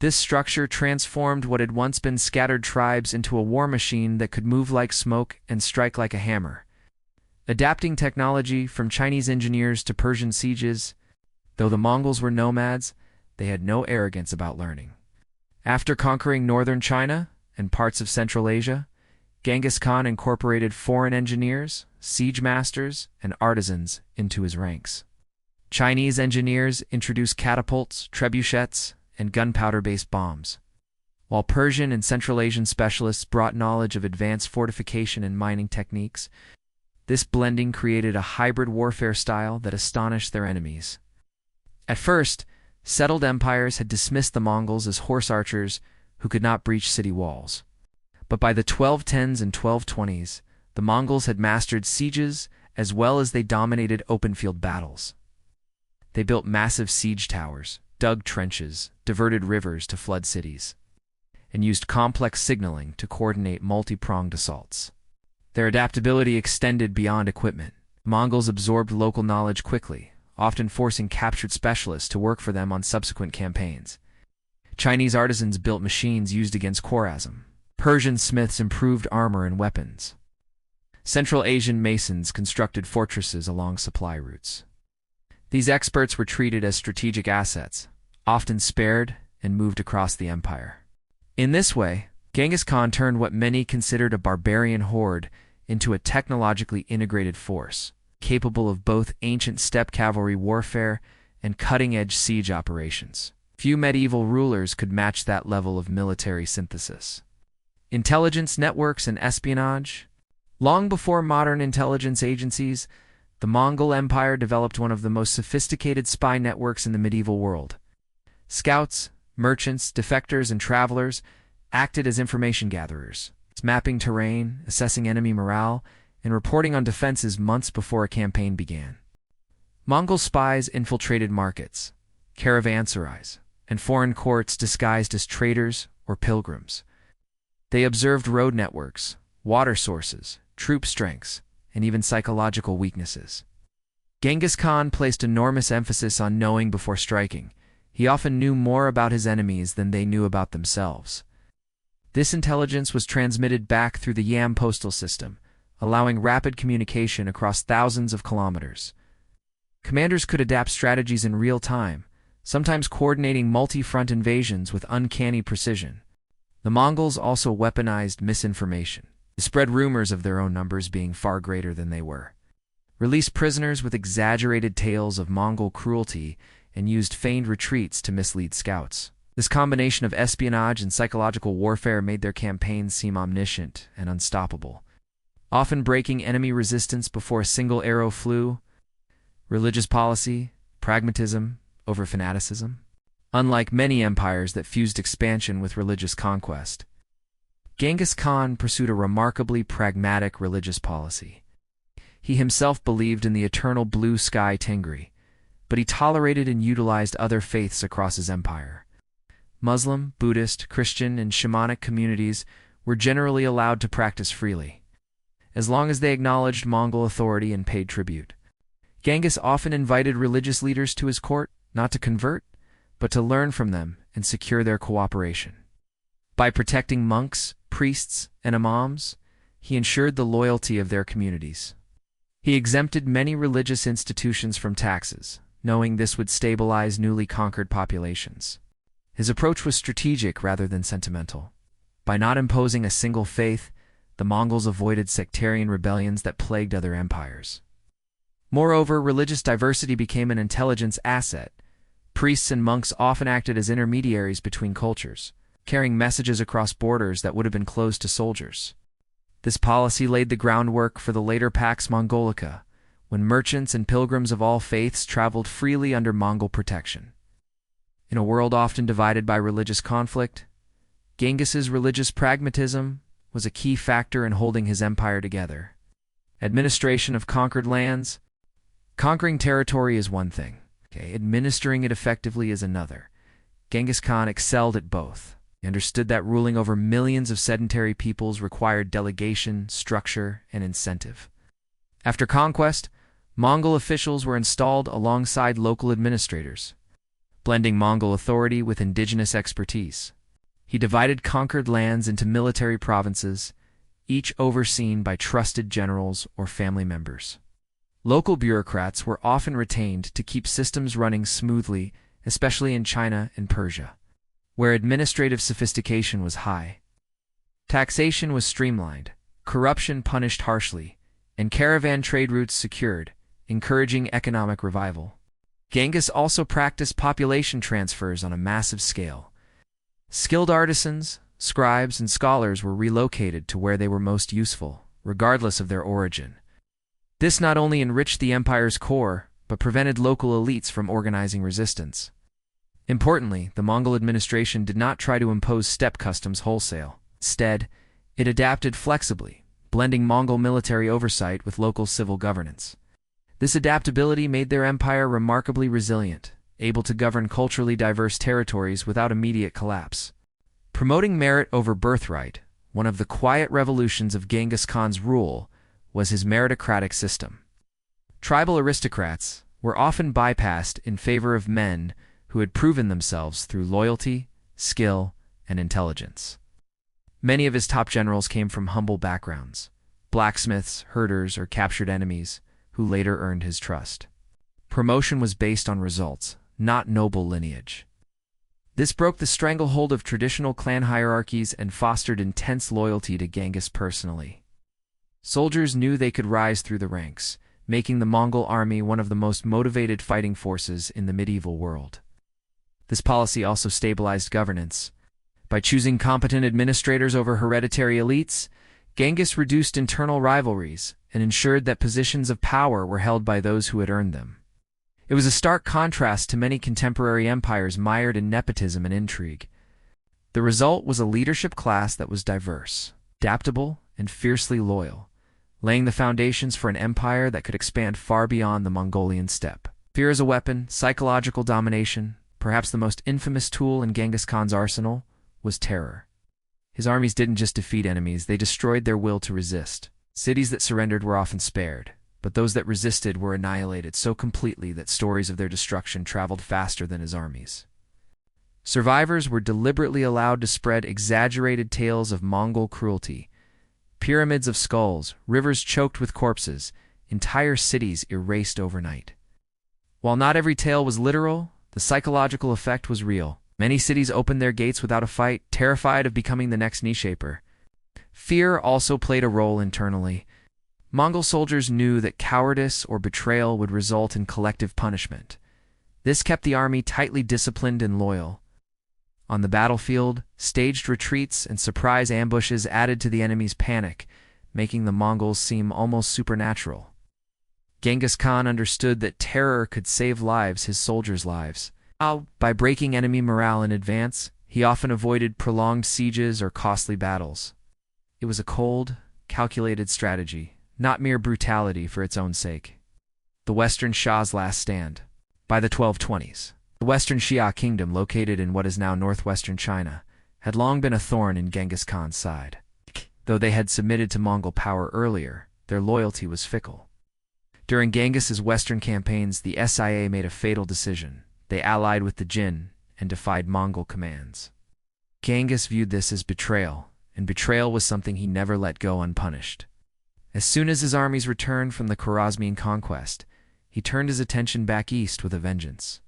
S1: This structure transformed what had once been scattered tribes into a war machine that could move like smoke and strike like a hammer. Adapting technology from Chinese engineers to Persian sieges, though the Mongols were nomads, they had no arrogance about learning. After conquering northern China and parts of Central Asia, Genghis Khan incorporated foreign engineers, siege masters, and artisans into his ranks. Chinese engineers introduced catapults, trebuchets, and gunpowder-based bombs, while Persian and Central Asian specialists brought knowledge of advanced fortification and mining techniques. This blending created a hybrid warfare style that astonished their enemies. At first, settled empires had dismissed the Mongols as horse archers who could not breach city walls. But by the 1210s and 1220s, the Mongols had mastered sieges as well as they dominated open-field battles. They built massive siege towers, dug trenches, diverted rivers to flood cities, and used complex signaling to coordinate multi-pronged assaults. Their adaptability extended beyond equipment. Mongols absorbed local knowledge quickly, often forcing captured specialists to work for them on subsequent campaigns. Chinese artisans built machines used against Khwarazm. Persian smiths improved armor and weapons. Central Asian masons constructed fortresses along supply routes. These experts were treated as strategic assets, often spared and moved across the empire. In this way, Genghis Khan turned what many considered a barbarian horde into a technologically integrated force, capable of both ancient steppe cavalry warfare and cutting-edge siege operations. Few medieval rulers could match that level of military synthesis. Intelligence networks and espionage. Long before modern intelligence agencies, the Mongol Empire developed one of the most sophisticated spy networks in the medieval world. Scouts, merchants, defectors, and travelers acted as information gatherers, mapping terrain, assessing enemy morale, and reporting on defenses months before a campaign began. Mongol spies infiltrated markets, caravanserais, and foreign courts disguised as traders or pilgrims. They observed road networks, water sources, troop strengths, and even psychological weaknesses. Genghis Khan placed enormous emphasis on knowing before striking. He often knew more about his enemies than they knew about themselves. This intelligence was transmitted back through the Yam postal system, allowing rapid communication across thousands of kilometers. Commanders could adapt strategies in real time, sometimes coordinating multi-front invasions with uncanny precision. The Mongols also weaponized misinformation. They spread rumors of their own numbers being far greater than they were, released prisoners with exaggerated tales of Mongol cruelty, and used feigned retreats to mislead scouts. This combination of espionage and psychological warfare made their campaigns seem omniscient and unstoppable, often breaking enemy resistance before a single arrow flew. Religious policy, pragmatism over fanaticism. Unlike many empires that fused expansion with religious conquest, Genghis Khan pursued a remarkably pragmatic religious policy. He himself believed in the eternal blue sky Tengri, but he tolerated and utilized other faiths across his empire. Muslim, Buddhist, Christian, and shamanic communities were generally allowed to practice freely, as long as they acknowledged Mongol authority and paid tribute. Genghis often invited religious leaders to his court, not to convert, but to learn from them and secure their cooperation. By protecting monks, priests, and imams, he ensured the loyalty of their communities. He exempted many religious institutions from taxes, knowing this would stabilize newly conquered populations. His approach was strategic rather than sentimental. By not imposing a single faith, the Mongols avoided sectarian rebellions that plagued other empires. Moreover, religious diversity became an intelligence asset. Priests and monks often acted as intermediaries between cultures, carrying messages across borders that would have been closed to soldiers. This policy laid the groundwork for the later Pax Mongolica, when merchants and pilgrims of all faiths traveled freely under Mongol protection. In a world often divided by religious conflict, Genghis's religious pragmatism was a key factor in holding his empire together. Administration of conquered lands. Conquering territory is one thing. Administering it effectively is another. Genghis Khan excelled at both. He understood that ruling over millions of sedentary peoples required delegation, structure, and incentive. After conquest, Mongol officials were installed alongside local administrators, blending Mongol authority with indigenous expertise. He divided conquered lands into military provinces, each overseen by trusted generals or family members. Local bureaucrats were often retained to keep systems running smoothly, especially in China and Persia, where administrative sophistication was high. Taxation was streamlined, corruption punished harshly, and caravan trade routes secured, encouraging economic revival. Genghis also practiced population transfers on a massive scale. Skilled artisans, scribes, and scholars were relocated to where they were most useful, regardless of their origin. This not only enriched the empire's core, but prevented local elites from organizing resistance. Importantly, the Mongol administration did not try to impose steppe customs wholesale. Instead, it adapted flexibly, blending Mongol military oversight with local civil governance. This adaptability made their empire remarkably resilient, able to govern culturally diverse territories without immediate collapse. Promoting merit over birthright, one of the quiet revolutions of Genghis Khan's rule, was his meritocratic system. Tribal aristocrats were often bypassed in favor of men who had proven themselves through loyalty, skill, and intelligence. Many of his top generals came from humble backgrounds, blacksmiths, herders, or captured enemies, who later earned his trust. Promotion was based on results, not noble lineage. This broke the stranglehold of traditional clan hierarchies and fostered intense loyalty to Genghis personally. Soldiers knew they could rise through the ranks, making the Mongol army one of the most motivated fighting forces in the medieval world. This policy also stabilized governance. By choosing competent administrators over hereditary elites, Genghis reduced internal rivalries and ensured that positions of power were held by those who had earned them. It was a stark contrast to many contemporary empires mired in nepotism and intrigue. The result was a leadership class that was diverse, adaptable, and fiercely loyal, laying the foundations for an empire that could expand far beyond the Mongolian steppe. Fear as a weapon, psychological domination, perhaps the most infamous tool in Genghis Khan's arsenal, was terror. His armies didn't just defeat enemies, they destroyed their will to resist. Cities that surrendered were often spared, but those that resisted were annihilated so completely that stories of their destruction traveled faster than his armies. Survivors were deliberately allowed to spread exaggerated tales of Mongol cruelty, Pyramids of skulls, rivers choked with corpses, entire cities erased overnight. While not every tale was literal, the psychological effect was real. Many cities opened their gates without a fight, terrified of becoming the next reshaped. Fear also played a role internally. Mongol soldiers knew that cowardice or betrayal would result in collective punishment. This kept the army tightly disciplined and loyal. On the battlefield, staged retreats and surprise ambushes added to the enemy's panic, making the Mongols seem almost supernatural. Genghis Khan understood that terror could save his soldiers' lives. By breaking enemy morale in advance, he often avoided prolonged sieges or costly battles. It was a cold, calculated strategy, not mere brutality for its own sake. The Western Shah's last stand. By the 1220s, the Western Xia kingdom, located in what is now northwestern China, had long been a thorn in Genghis Khan's side. Though they had submitted to Mongol power earlier, their loyalty was fickle. During Genghis's western campaigns, the Xia made a fatal decision. They allied with the Jin and defied Mongol commands. Genghis viewed this as betrayal, and betrayal was something he never let go unpunished. As soon as his armies returned from the Khwarazmian conquest, he turned his attention back east with a vengeance.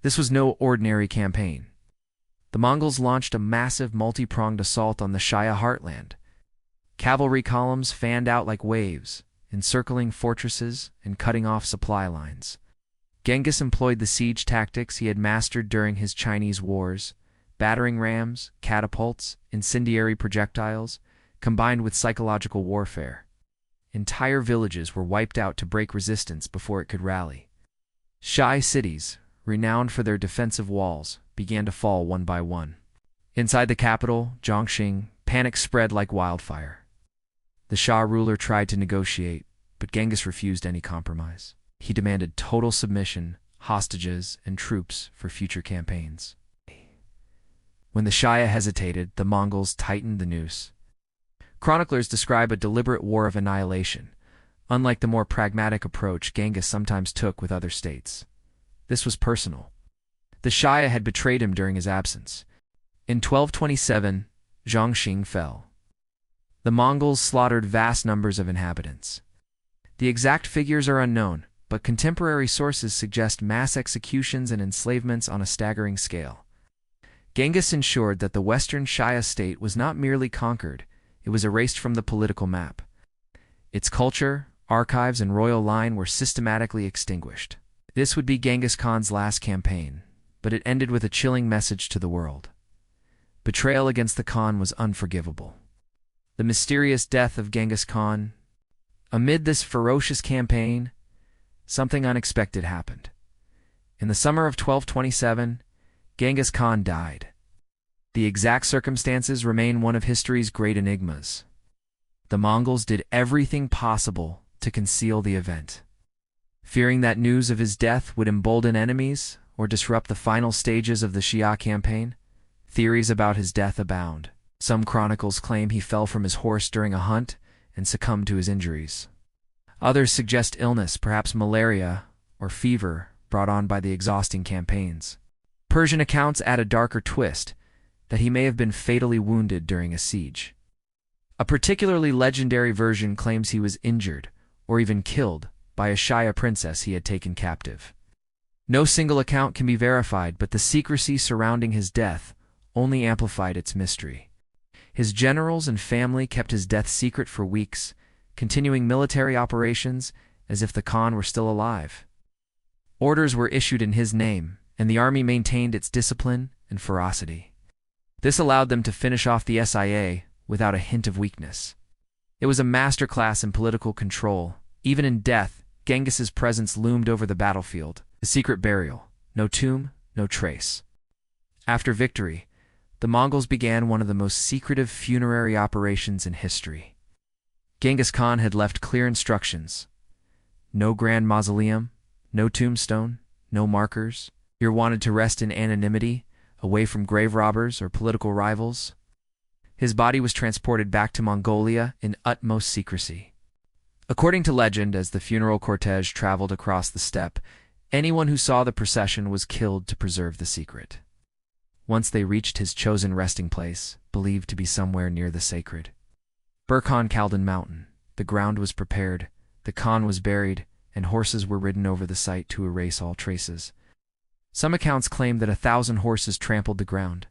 S1: This was no ordinary campaign. The Mongols launched a massive multi-pronged assault on the Xia heartland. Cavalry columns fanned out like waves, encircling fortresses and cutting off supply lines. Genghis employed the siege tactics he had mastered during his Chinese wars: battering rams, catapults, incendiary projectiles, combined with psychological warfare. Entire villages were wiped out to break resistance before it could rally. Xi cities, renowned for their defensive walls, began to fall one by one. Inside the capital, Zhongxing, panic spread like wildfire. The Xia ruler tried to negotiate, but Genghis refused any compromise. He demanded total submission, hostages, and troops for future campaigns. When the Xia hesitated, the Mongols tightened the noose. Chroniclers describe a deliberate war of annihilation, unlike the more pragmatic approach Genghis sometimes took with other states. This was personal. The Xia had betrayed him during his absence. In 1227, Zhongxing fell. The Mongols slaughtered vast numbers of inhabitants. The exact figures are unknown, but contemporary sources suggest mass executions and enslavements on a staggering scale. Genghis ensured that the western Xia state was not merely conquered, it was erased from the political map. Its culture, archives, and royal line were systematically extinguished. This would be Genghis Khan's last campaign, but it ended with a chilling message to the world. Betrayal against the Khan was unforgivable. The mysterious death of Genghis Khan. Amid this ferocious campaign, something unexpected happened. In the summer of 1227, Genghis Khan died. The exact circumstances remain one of history's great enigmas. The Mongols did everything possible to conceal the event. Fearing that news of his death would embolden enemies or disrupt the final stages of the Xia campaign, theories about his death abound. Some chronicles claim he fell from his horse during a hunt and succumbed to his injuries. Others suggest illness, perhaps malaria or fever, brought on by the exhausting campaigns. Persian accounts add a darker twist, that he may have been fatally wounded during a siege. A particularly legendary version claims he was injured, or even killed, by a Xia princess he had taken captive. No single account can be verified, but the secrecy surrounding his death only amplified its mystery. His generals and family kept his death secret for weeks, continuing military operations as if the Khan were still alive. Orders were issued in his name, and the army maintained its discipline and ferocity. This allowed them to finish off the Xia without a hint of weakness. It was a masterclass in political control. Even in death, Genghis's presence loomed over the battlefield. A secret burial. No tomb, no trace. After victory, the Mongols began one of the most secretive funerary operations in history. Genghis Khan had left clear instructions. No grand mausoleum, no tombstone, no markers. You're wanted to rest in anonymity, away from grave robbers or political rivals. His body was transported back to Mongolia in utmost secrecy. According to legend, as the funeral cortege traveled across the steppe, anyone who saw the procession was killed to preserve the secret. Once they reached his chosen resting place, believed to be somewhere near the sacred Burkhan Khaldan Mountain. The ground was prepared, the Khan was buried, and horses were ridden over the site to erase all traces. Some accounts claim that 1,000 horses trampled the ground.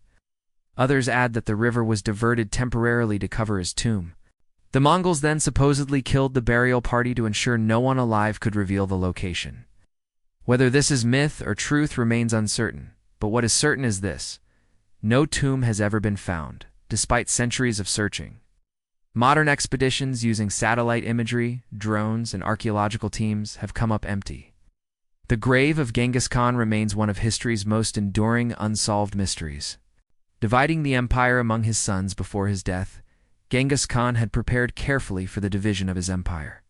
S1: Others add that the river was diverted temporarily to cover his tomb. The Mongols then supposedly killed the burial party to ensure no one alive could reveal the location. Whether this is myth or truth remains uncertain, but what is certain is this: no tomb has ever been found, despite centuries of searching. Modern expeditions using satellite imagery, drones, and archaeological teams have come up empty. The grave of Genghis Khan remains one of history's most enduring unsolved mysteries. Dividing the empire among his sons before his death, Genghis Khan had prepared carefully for the division of his empire.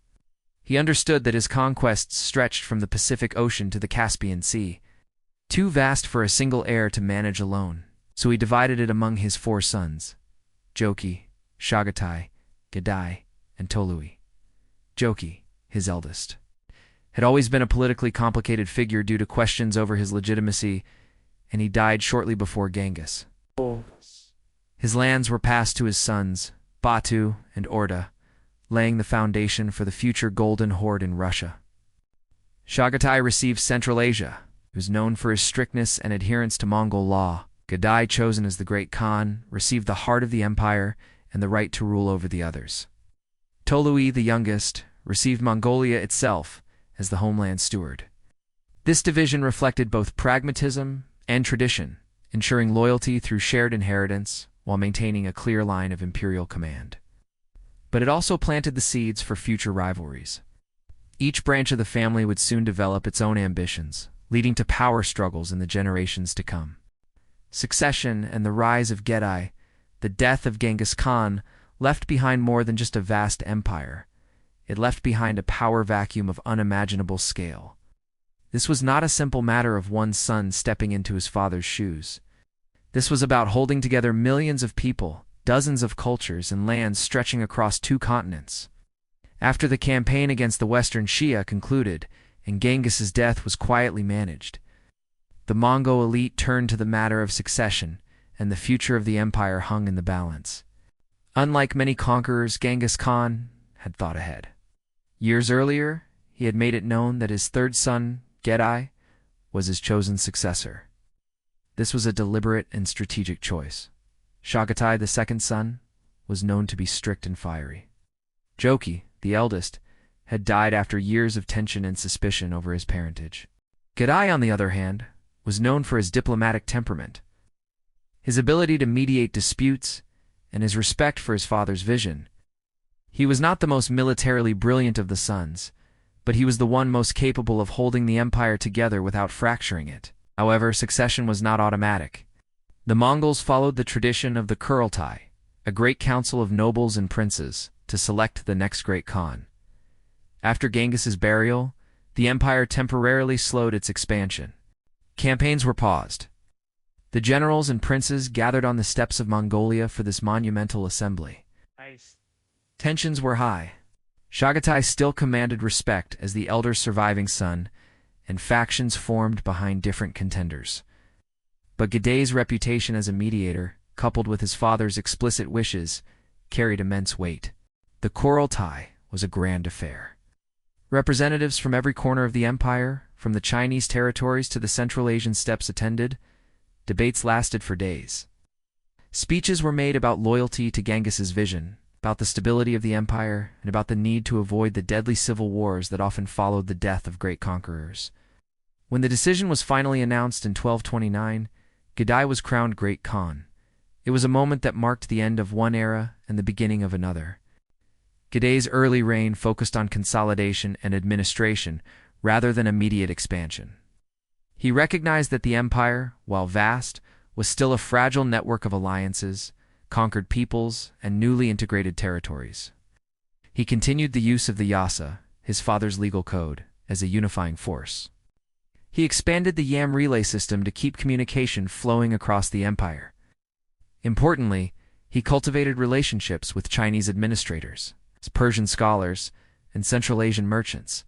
S1: He understood that his conquests stretched from the Pacific Ocean to the Caspian Sea, too vast for a single heir to manage alone, so he divided it among his 4 sons: Joki, Chagatai, Gedai, and Tolui. Joki, his eldest, had always been a politically complicated figure due to questions over his legitimacy, and he died shortly before Genghis. His lands were passed to his sons, Batu and Orda, laying the foundation for the future Golden Horde in Russia. Chagatai received Central Asia. He was known for his strictness and adherence to Mongol law. Gedai, chosen as the Great Khan, received the heart of the empire and the right to rule over the others. Tolui, the youngest, received Mongolia itself as the homeland steward. This division reflected both pragmatism and tradition, ensuring loyalty through shared inheritance while maintaining a clear line of imperial command. But it also planted the seeds for future rivalries. Each branch of the family would soon develop its own ambitions, leading to power struggles in the generations to come. Succession and the rise of Gedai, the death of Genghis Khan, left behind more than just a vast empire. It left behind a power vacuum of unimaginable scale. This was not a simple matter of one son stepping into his father's shoes. This was about holding together millions of people, dozens of cultures, and lands stretching across 2 continents. After the campaign against the Western Xia concluded, and Genghis's death was quietly managed, the Mongol elite turned to the matter of succession, and the future of the empire hung in the balance. Unlike many conquerors, Genghis Khan had thought ahead. Years earlier, he had made it known that his 3rd son, Gedai, was his chosen successor. This was a deliberate and strategic choice. Chagatai, the 2nd son, was known to be strict and fiery. Joki, the eldest, had died after years of tension and suspicion over his parentage. Gedai, on the other hand, was known for his diplomatic temperament, his ability to mediate disputes, and his respect for his father's vision. He was not the most militarily brilliant of the sons, but he was the one most capable of holding the empire together without fracturing it. However, succession was not automatic. The Mongols followed the tradition of the Kurultai, a great council of nobles and princes, to select the next great Khan. After Genghis's burial, the empire temporarily slowed its expansion. Campaigns were paused. The generals and princes gathered on the steppes of Mongolia for this monumental assembly. Tensions were high. Chagatai still commanded respect as the elder surviving son, and factions formed behind different contenders. But Gedai's reputation as a mediator, coupled with his father's explicit wishes, carried immense weight. The Kurultai was a grand affair. Representatives from every corner of the empire, from the Chinese territories to the Central Asian steppes, attended. Debates lasted for days. Speeches were made about loyalty to Genghis's vision, about the stability of the empire, and about the need to avoid the deadly civil wars that often followed the death of great conquerors. When the decision was finally announced in 1229, Gedai was crowned Great Khan. It was a moment that marked the end of one era and the beginning of another. Gedai's early reign focused on consolidation and administration rather than immediate expansion. He recognized that the empire, while vast, was still a fragile network of alliances, conquered peoples, and newly integrated territories. He continued the use of the Yasa, his father's legal code, as a unifying force. He expanded the Yam relay system to keep communication flowing across the empire. Importantly, he cultivated relationships with Chinese administrators, Persian scholars, and Central Asian merchants,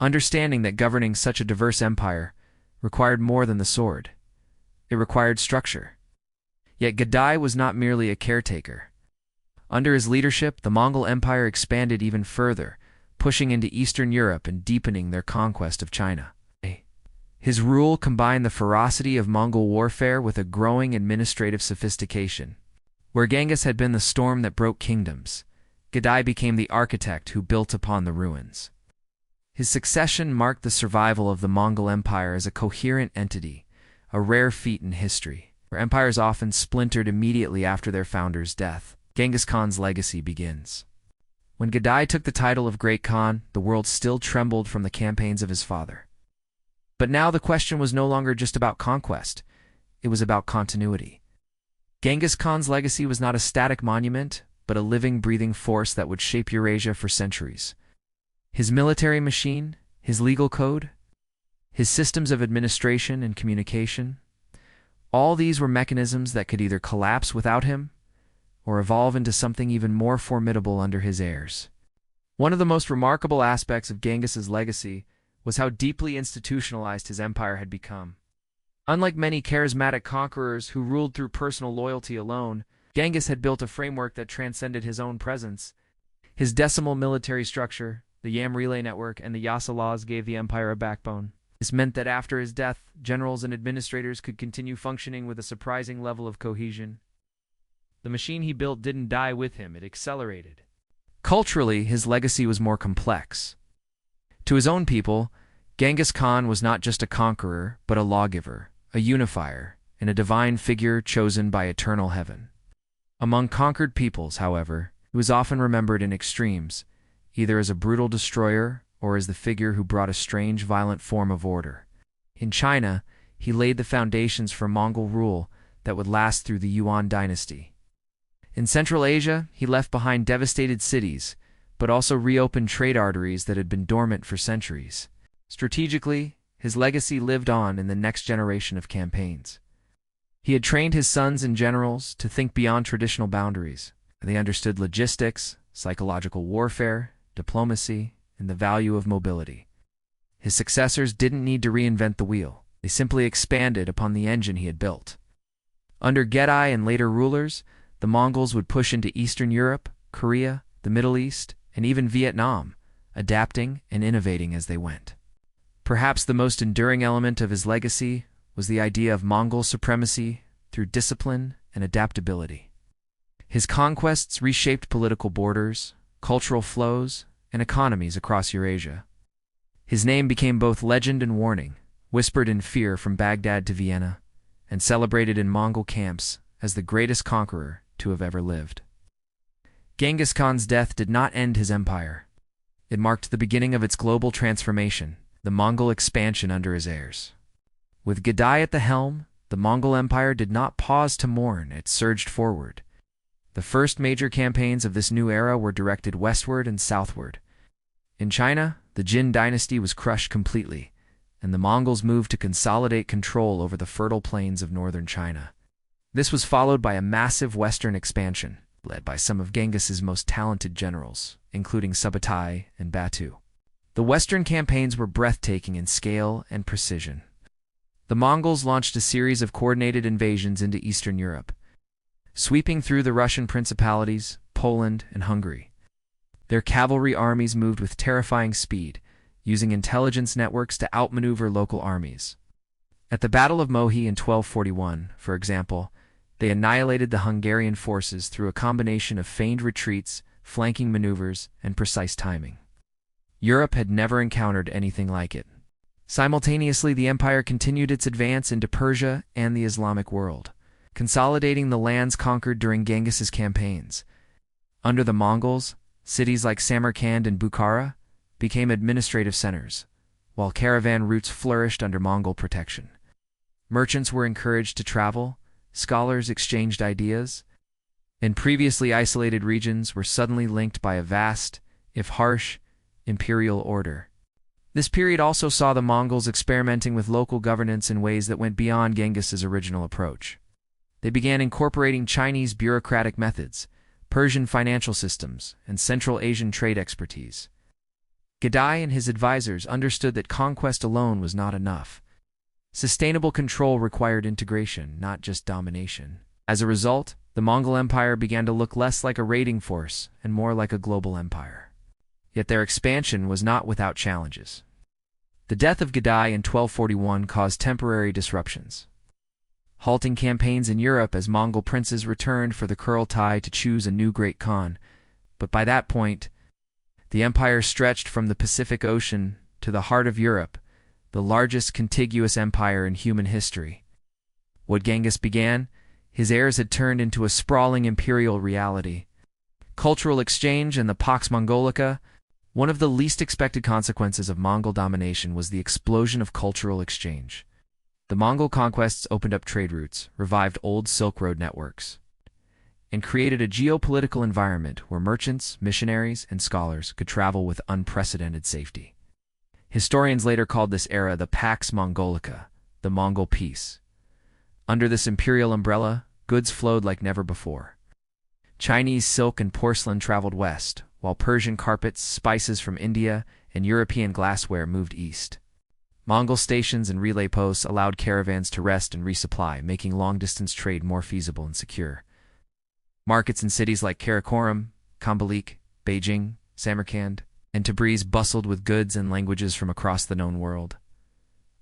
S1: understanding that governing such a diverse empire required more than the sword. It required structure. Yet Gedai was not merely a caretaker. Under his leadership, the Mongol Empire expanded even further, pushing into Eastern Europe and deepening their conquest of China. His rule combined the ferocity of Mongol warfare with a growing administrative sophistication. Where Genghis had been the storm that broke kingdoms, Gedai became the architect who built upon the ruins. His succession marked the survival of the Mongol Empire as a coherent entity, a rare feat in history. Where empires often splintered immediately after their founder's death, Genghis Khan's legacy begins. When Gedai took the title of Great Khan, the world still trembled from the campaigns of his father. But now the question was no longer just about conquest, it was about continuity. Genghis Khan's legacy was not a static monument, but a living, breathing force that would shape Eurasia for centuries. His military machine, his legal code, his systems of administration and communication, all these were mechanisms that could either collapse without him or evolve into something even more formidable under his heirs. One of the most remarkable aspects of Genghis's legacy was how deeply institutionalized his empire had become. Unlike many charismatic conquerors who ruled through personal loyalty alone, Genghis had built a framework that transcended his own presence. His decimal military structure, the Yam relay network, and the Yasa laws gave the empire a backbone. This meant that after his death, generals and administrators could continue functioning with a surprising level of cohesion. The machine he built didn't die with him, it accelerated. Culturally, his legacy was more complex. To his own people, Genghis Khan was not just a conqueror, but a lawgiver, a unifier, and a divine figure chosen by eternal heaven. Among conquered peoples, however, he was often remembered in extremes, either as a brutal destroyer or as the figure who brought a strange, violent form of order. In China, he laid the foundations for Mongol rule that would last through the Yuan dynasty. In Central Asia, he left behind devastated cities, but also reopened trade arteries that had been dormant for centuries. Strategically, his legacy lived on in the next generation of campaigns. He had trained his sons and generals to think beyond traditional boundaries. They understood logistics, psychological warfare, diplomacy, and the value of mobility. His successors didn't need to reinvent the wheel. They simply expanded upon the engine he had built. Under Gedai and later rulers, the Mongols would push into Eastern Europe, Korea, the Middle East, and even Vietnam, adapting and innovating as they went. Perhaps the most enduring element of his legacy was the idea of Mongol supremacy through discipline and adaptability. His conquests reshaped political borders, cultural flows, and economies across Eurasia. His name became both legend and warning, whispered in fear from Baghdad to Vienna, and celebrated in Mongol camps as the greatest conqueror to have ever lived. Genghis Khan's death did not end his empire. It marked the beginning of its global transformation, the Mongol expansion under his heirs. With Gedai at the helm, the Mongol Empire did not pause to mourn, it surged forward. The first major campaigns of this new era were directed westward and southward. In China, the Jin Dynasty was crushed completely, and the Mongols moved to consolidate control over the fertile plains of northern China. This was followed by a massive western expansion, led by some of Genghis's most talented generals, including Subutai and Batu. The western campaigns were breathtaking in scale and precision. The Mongols launched a series of coordinated invasions into Eastern Europe, sweeping through the Russian principalities, Poland, and Hungary. Their cavalry armies moved with terrifying speed, using intelligence networks to outmaneuver local armies. At the Battle of Mohi in 1241, for example, they annihilated the Hungarian forces through a combination of feigned retreats, flanking maneuvers, and precise timing. Europe had never encountered anything like it. Simultaneously, the empire continued its advance into Persia and the Islamic world, consolidating the lands conquered during Genghis's campaigns. Under the Mongols, cities like Samarkand and Bukhara became administrative centers, while caravan routes flourished under Mongol protection. Merchants were encouraged to travel, scholars exchanged ideas, and previously isolated regions were suddenly linked by a vast, if harsh, imperial order. This period also saw the Mongols experimenting with local governance in ways that went beyond Genghis's original approach. They began incorporating Chinese bureaucratic methods, Persian financial systems, and Central Asian trade expertise. Gedai and his advisors understood that conquest alone was not enough. Sustainable control required integration, not just domination. As a result, the Mongol Empire began to look less like a raiding force and more like a global empire. Yet their expansion was not without challenges. The death of Gudai in 1241 caused temporary disruptions, halting campaigns in Europe as Mongol princes returned for the Kurultai to choose a new great Khan. But by that point, the empire stretched from the Pacific Ocean to the heart of Europe, the largest contiguous empire in human history. What Genghis began, his heirs had turned into a sprawling imperial reality. Cultural exchange and the Pax Mongolica. One of the least expected consequences of Mongol domination was the explosion of cultural exchange. The Mongol conquests opened up trade routes, revived old Silk Road networks, and created a geopolitical environment where merchants, missionaries, and scholars could travel with unprecedented safety. Historians later called this era the Pax Mongolica, the Mongol Peace. Under this imperial umbrella, goods flowed like never before. Chinese silk and porcelain traveled west, while Persian carpets, spices from India, and European glassware moved east. Mongol stations and relay posts allowed caravans to rest and resupply, making long-distance trade more feasible and secure. Markets in cities like Karakoram, Kambalik, Beijing, Samarkand, and Tabriz bustled with goods and languages from across the known world.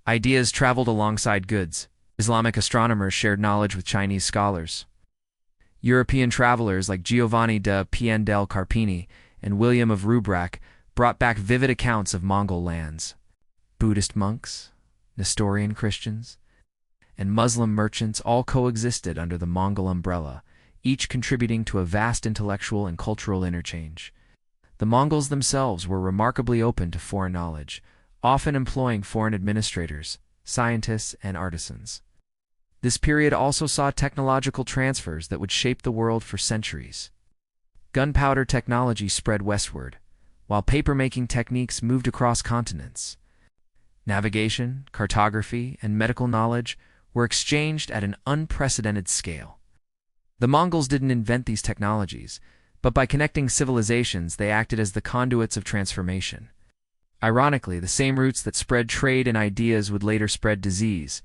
S1: Ideas traveled alongside goods. Islamic astronomers shared knowledge with Chinese scholars. European travelers like Giovanni de Piendel Carpini and William of Rubrac brought back vivid accounts of Mongol lands. Buddhist monks, Nestorian Christians, and Muslim merchants all coexisted under the Mongol umbrella, each contributing to a vast intellectual and cultural interchange. The Mongols themselves were remarkably open to foreign knowledge, often employing foreign administrators, scientists, and artisans. This period also saw technological transfers that would shape the world for centuries. Gunpowder technology spread westward, while paper-making techniques moved across continents. Navigation, cartography, and medical knowledge were exchanged at an unprecedented scale. The Mongols didn't invent these technologies, but by connecting civilizations, they acted as the conduits of transformation. Ironically, the same routes that spread trade and ideas would later spread disease.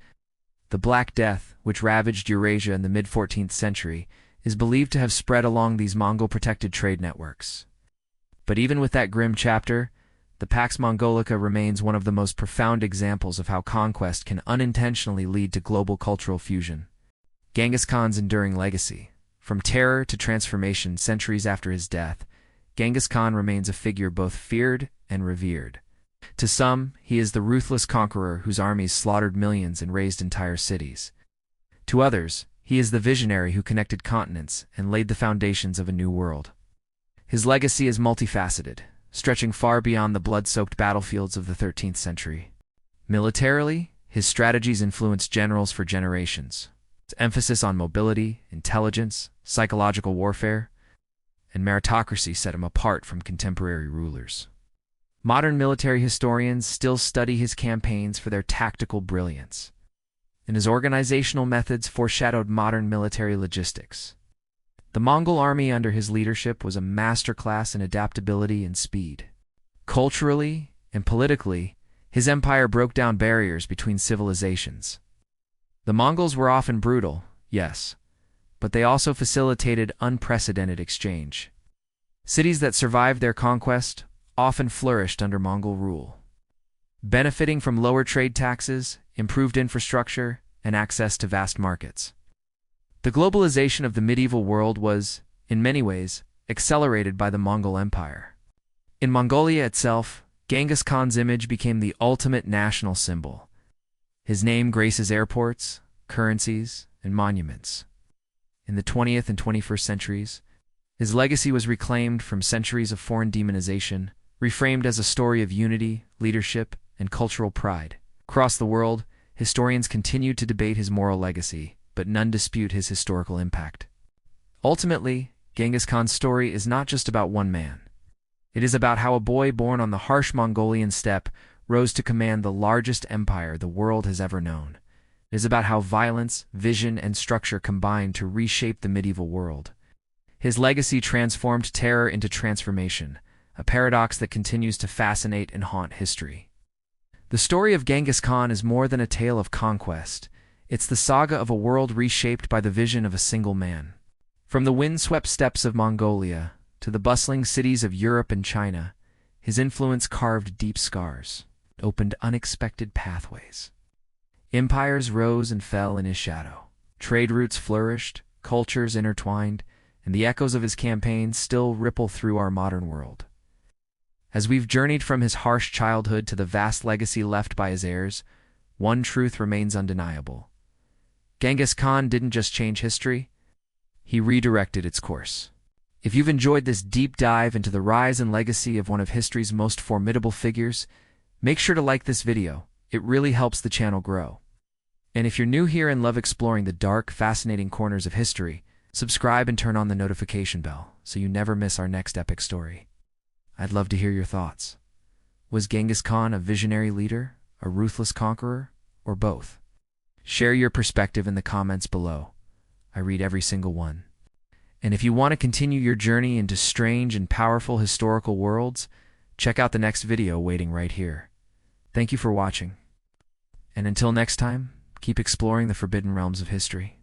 S1: The Black Death, which ravaged Eurasia in the mid-14th century, is believed to have spread along these Mongol-protected trade networks. But even with that grim chapter, the Pax Mongolica remains one of the most profound examples of how conquest can unintentionally lead to global cultural fusion. Genghis Khan's enduring legacy. From terror to transformation centuries after his death, Genghis Khan remains a figure both feared and revered. To some, he is the ruthless conqueror whose armies slaughtered millions and razed entire cities. To others, he is the visionary who connected continents and laid the foundations of a new world. His legacy is multifaceted, stretching far beyond the blood-soaked battlefields of the 13th century. Militarily, his strategies influenced generals for generations. His emphasis on mobility, intelligence, psychological warfare, and meritocracy set him apart from contemporary rulers. Modern military historians still study his campaigns for their tactical brilliance, and his organizational methods foreshadowed modern military logistics. The Mongol army under his leadership was a masterclass in adaptability and speed. Culturally and politically, his empire broke down barriers between civilizations. The Mongols were often brutal, yes, but they also facilitated unprecedented exchange. Cities that survived their conquest often flourished under Mongol rule, benefiting from lower trade taxes, improved infrastructure, and access to vast markets. The globalization of the medieval world was, in many ways, accelerated by the Mongol Empire. In Mongolia itself, Genghis Khan's image became the ultimate national symbol. His name graces airports, currencies, and monuments. In the 20th and 21st centuries, his legacy was reclaimed from centuries of foreign demonization, reframed as a story of unity, leadership, and cultural pride. Across the world, historians continue to debate his moral legacy, but none dispute his historical impact. Ultimately, Genghis Khan's story is not just about one man. It is about how a boy born on the harsh Mongolian steppe rose to command the largest empire the world has ever known. It is about how violence, vision, and structure combined to reshape the medieval world. His legacy transformed terror into transformation, a paradox that continues to fascinate and haunt history. The story of Genghis Khan is more than a tale of conquest. It's the saga of a world reshaped by the vision of a single man. From the wind-swept steppes of Mongolia to the bustling cities of Europe and China, his influence carved deep scars, opened unexpected pathways. Empires rose and fell in his shadow. Trade routes flourished, cultures intertwined, and the echoes of his campaigns still ripple through our modern world. As we've journeyed from his harsh childhood to the vast legacy left by his heirs, one truth remains undeniable. Genghis Khan didn't just change history, he redirected its course. If you've enjoyed this deep dive into the rise and legacy of one of history's most formidable figures, make sure to like this video. It really helps the channel grow. And if you're new here and love exploring the dark, fascinating corners of history, subscribe and turn on the notification bell so you never miss our next epic story. I'd love to hear your thoughts. Was Genghis Khan a visionary leader, a ruthless conqueror, or both? Share your perspective in the comments below. I read every single one. And if you want to continue your journey into strange and powerful historical worlds, check out the next video waiting right here. Thank you for watching. And until next time, keep exploring the forbidden realms of history.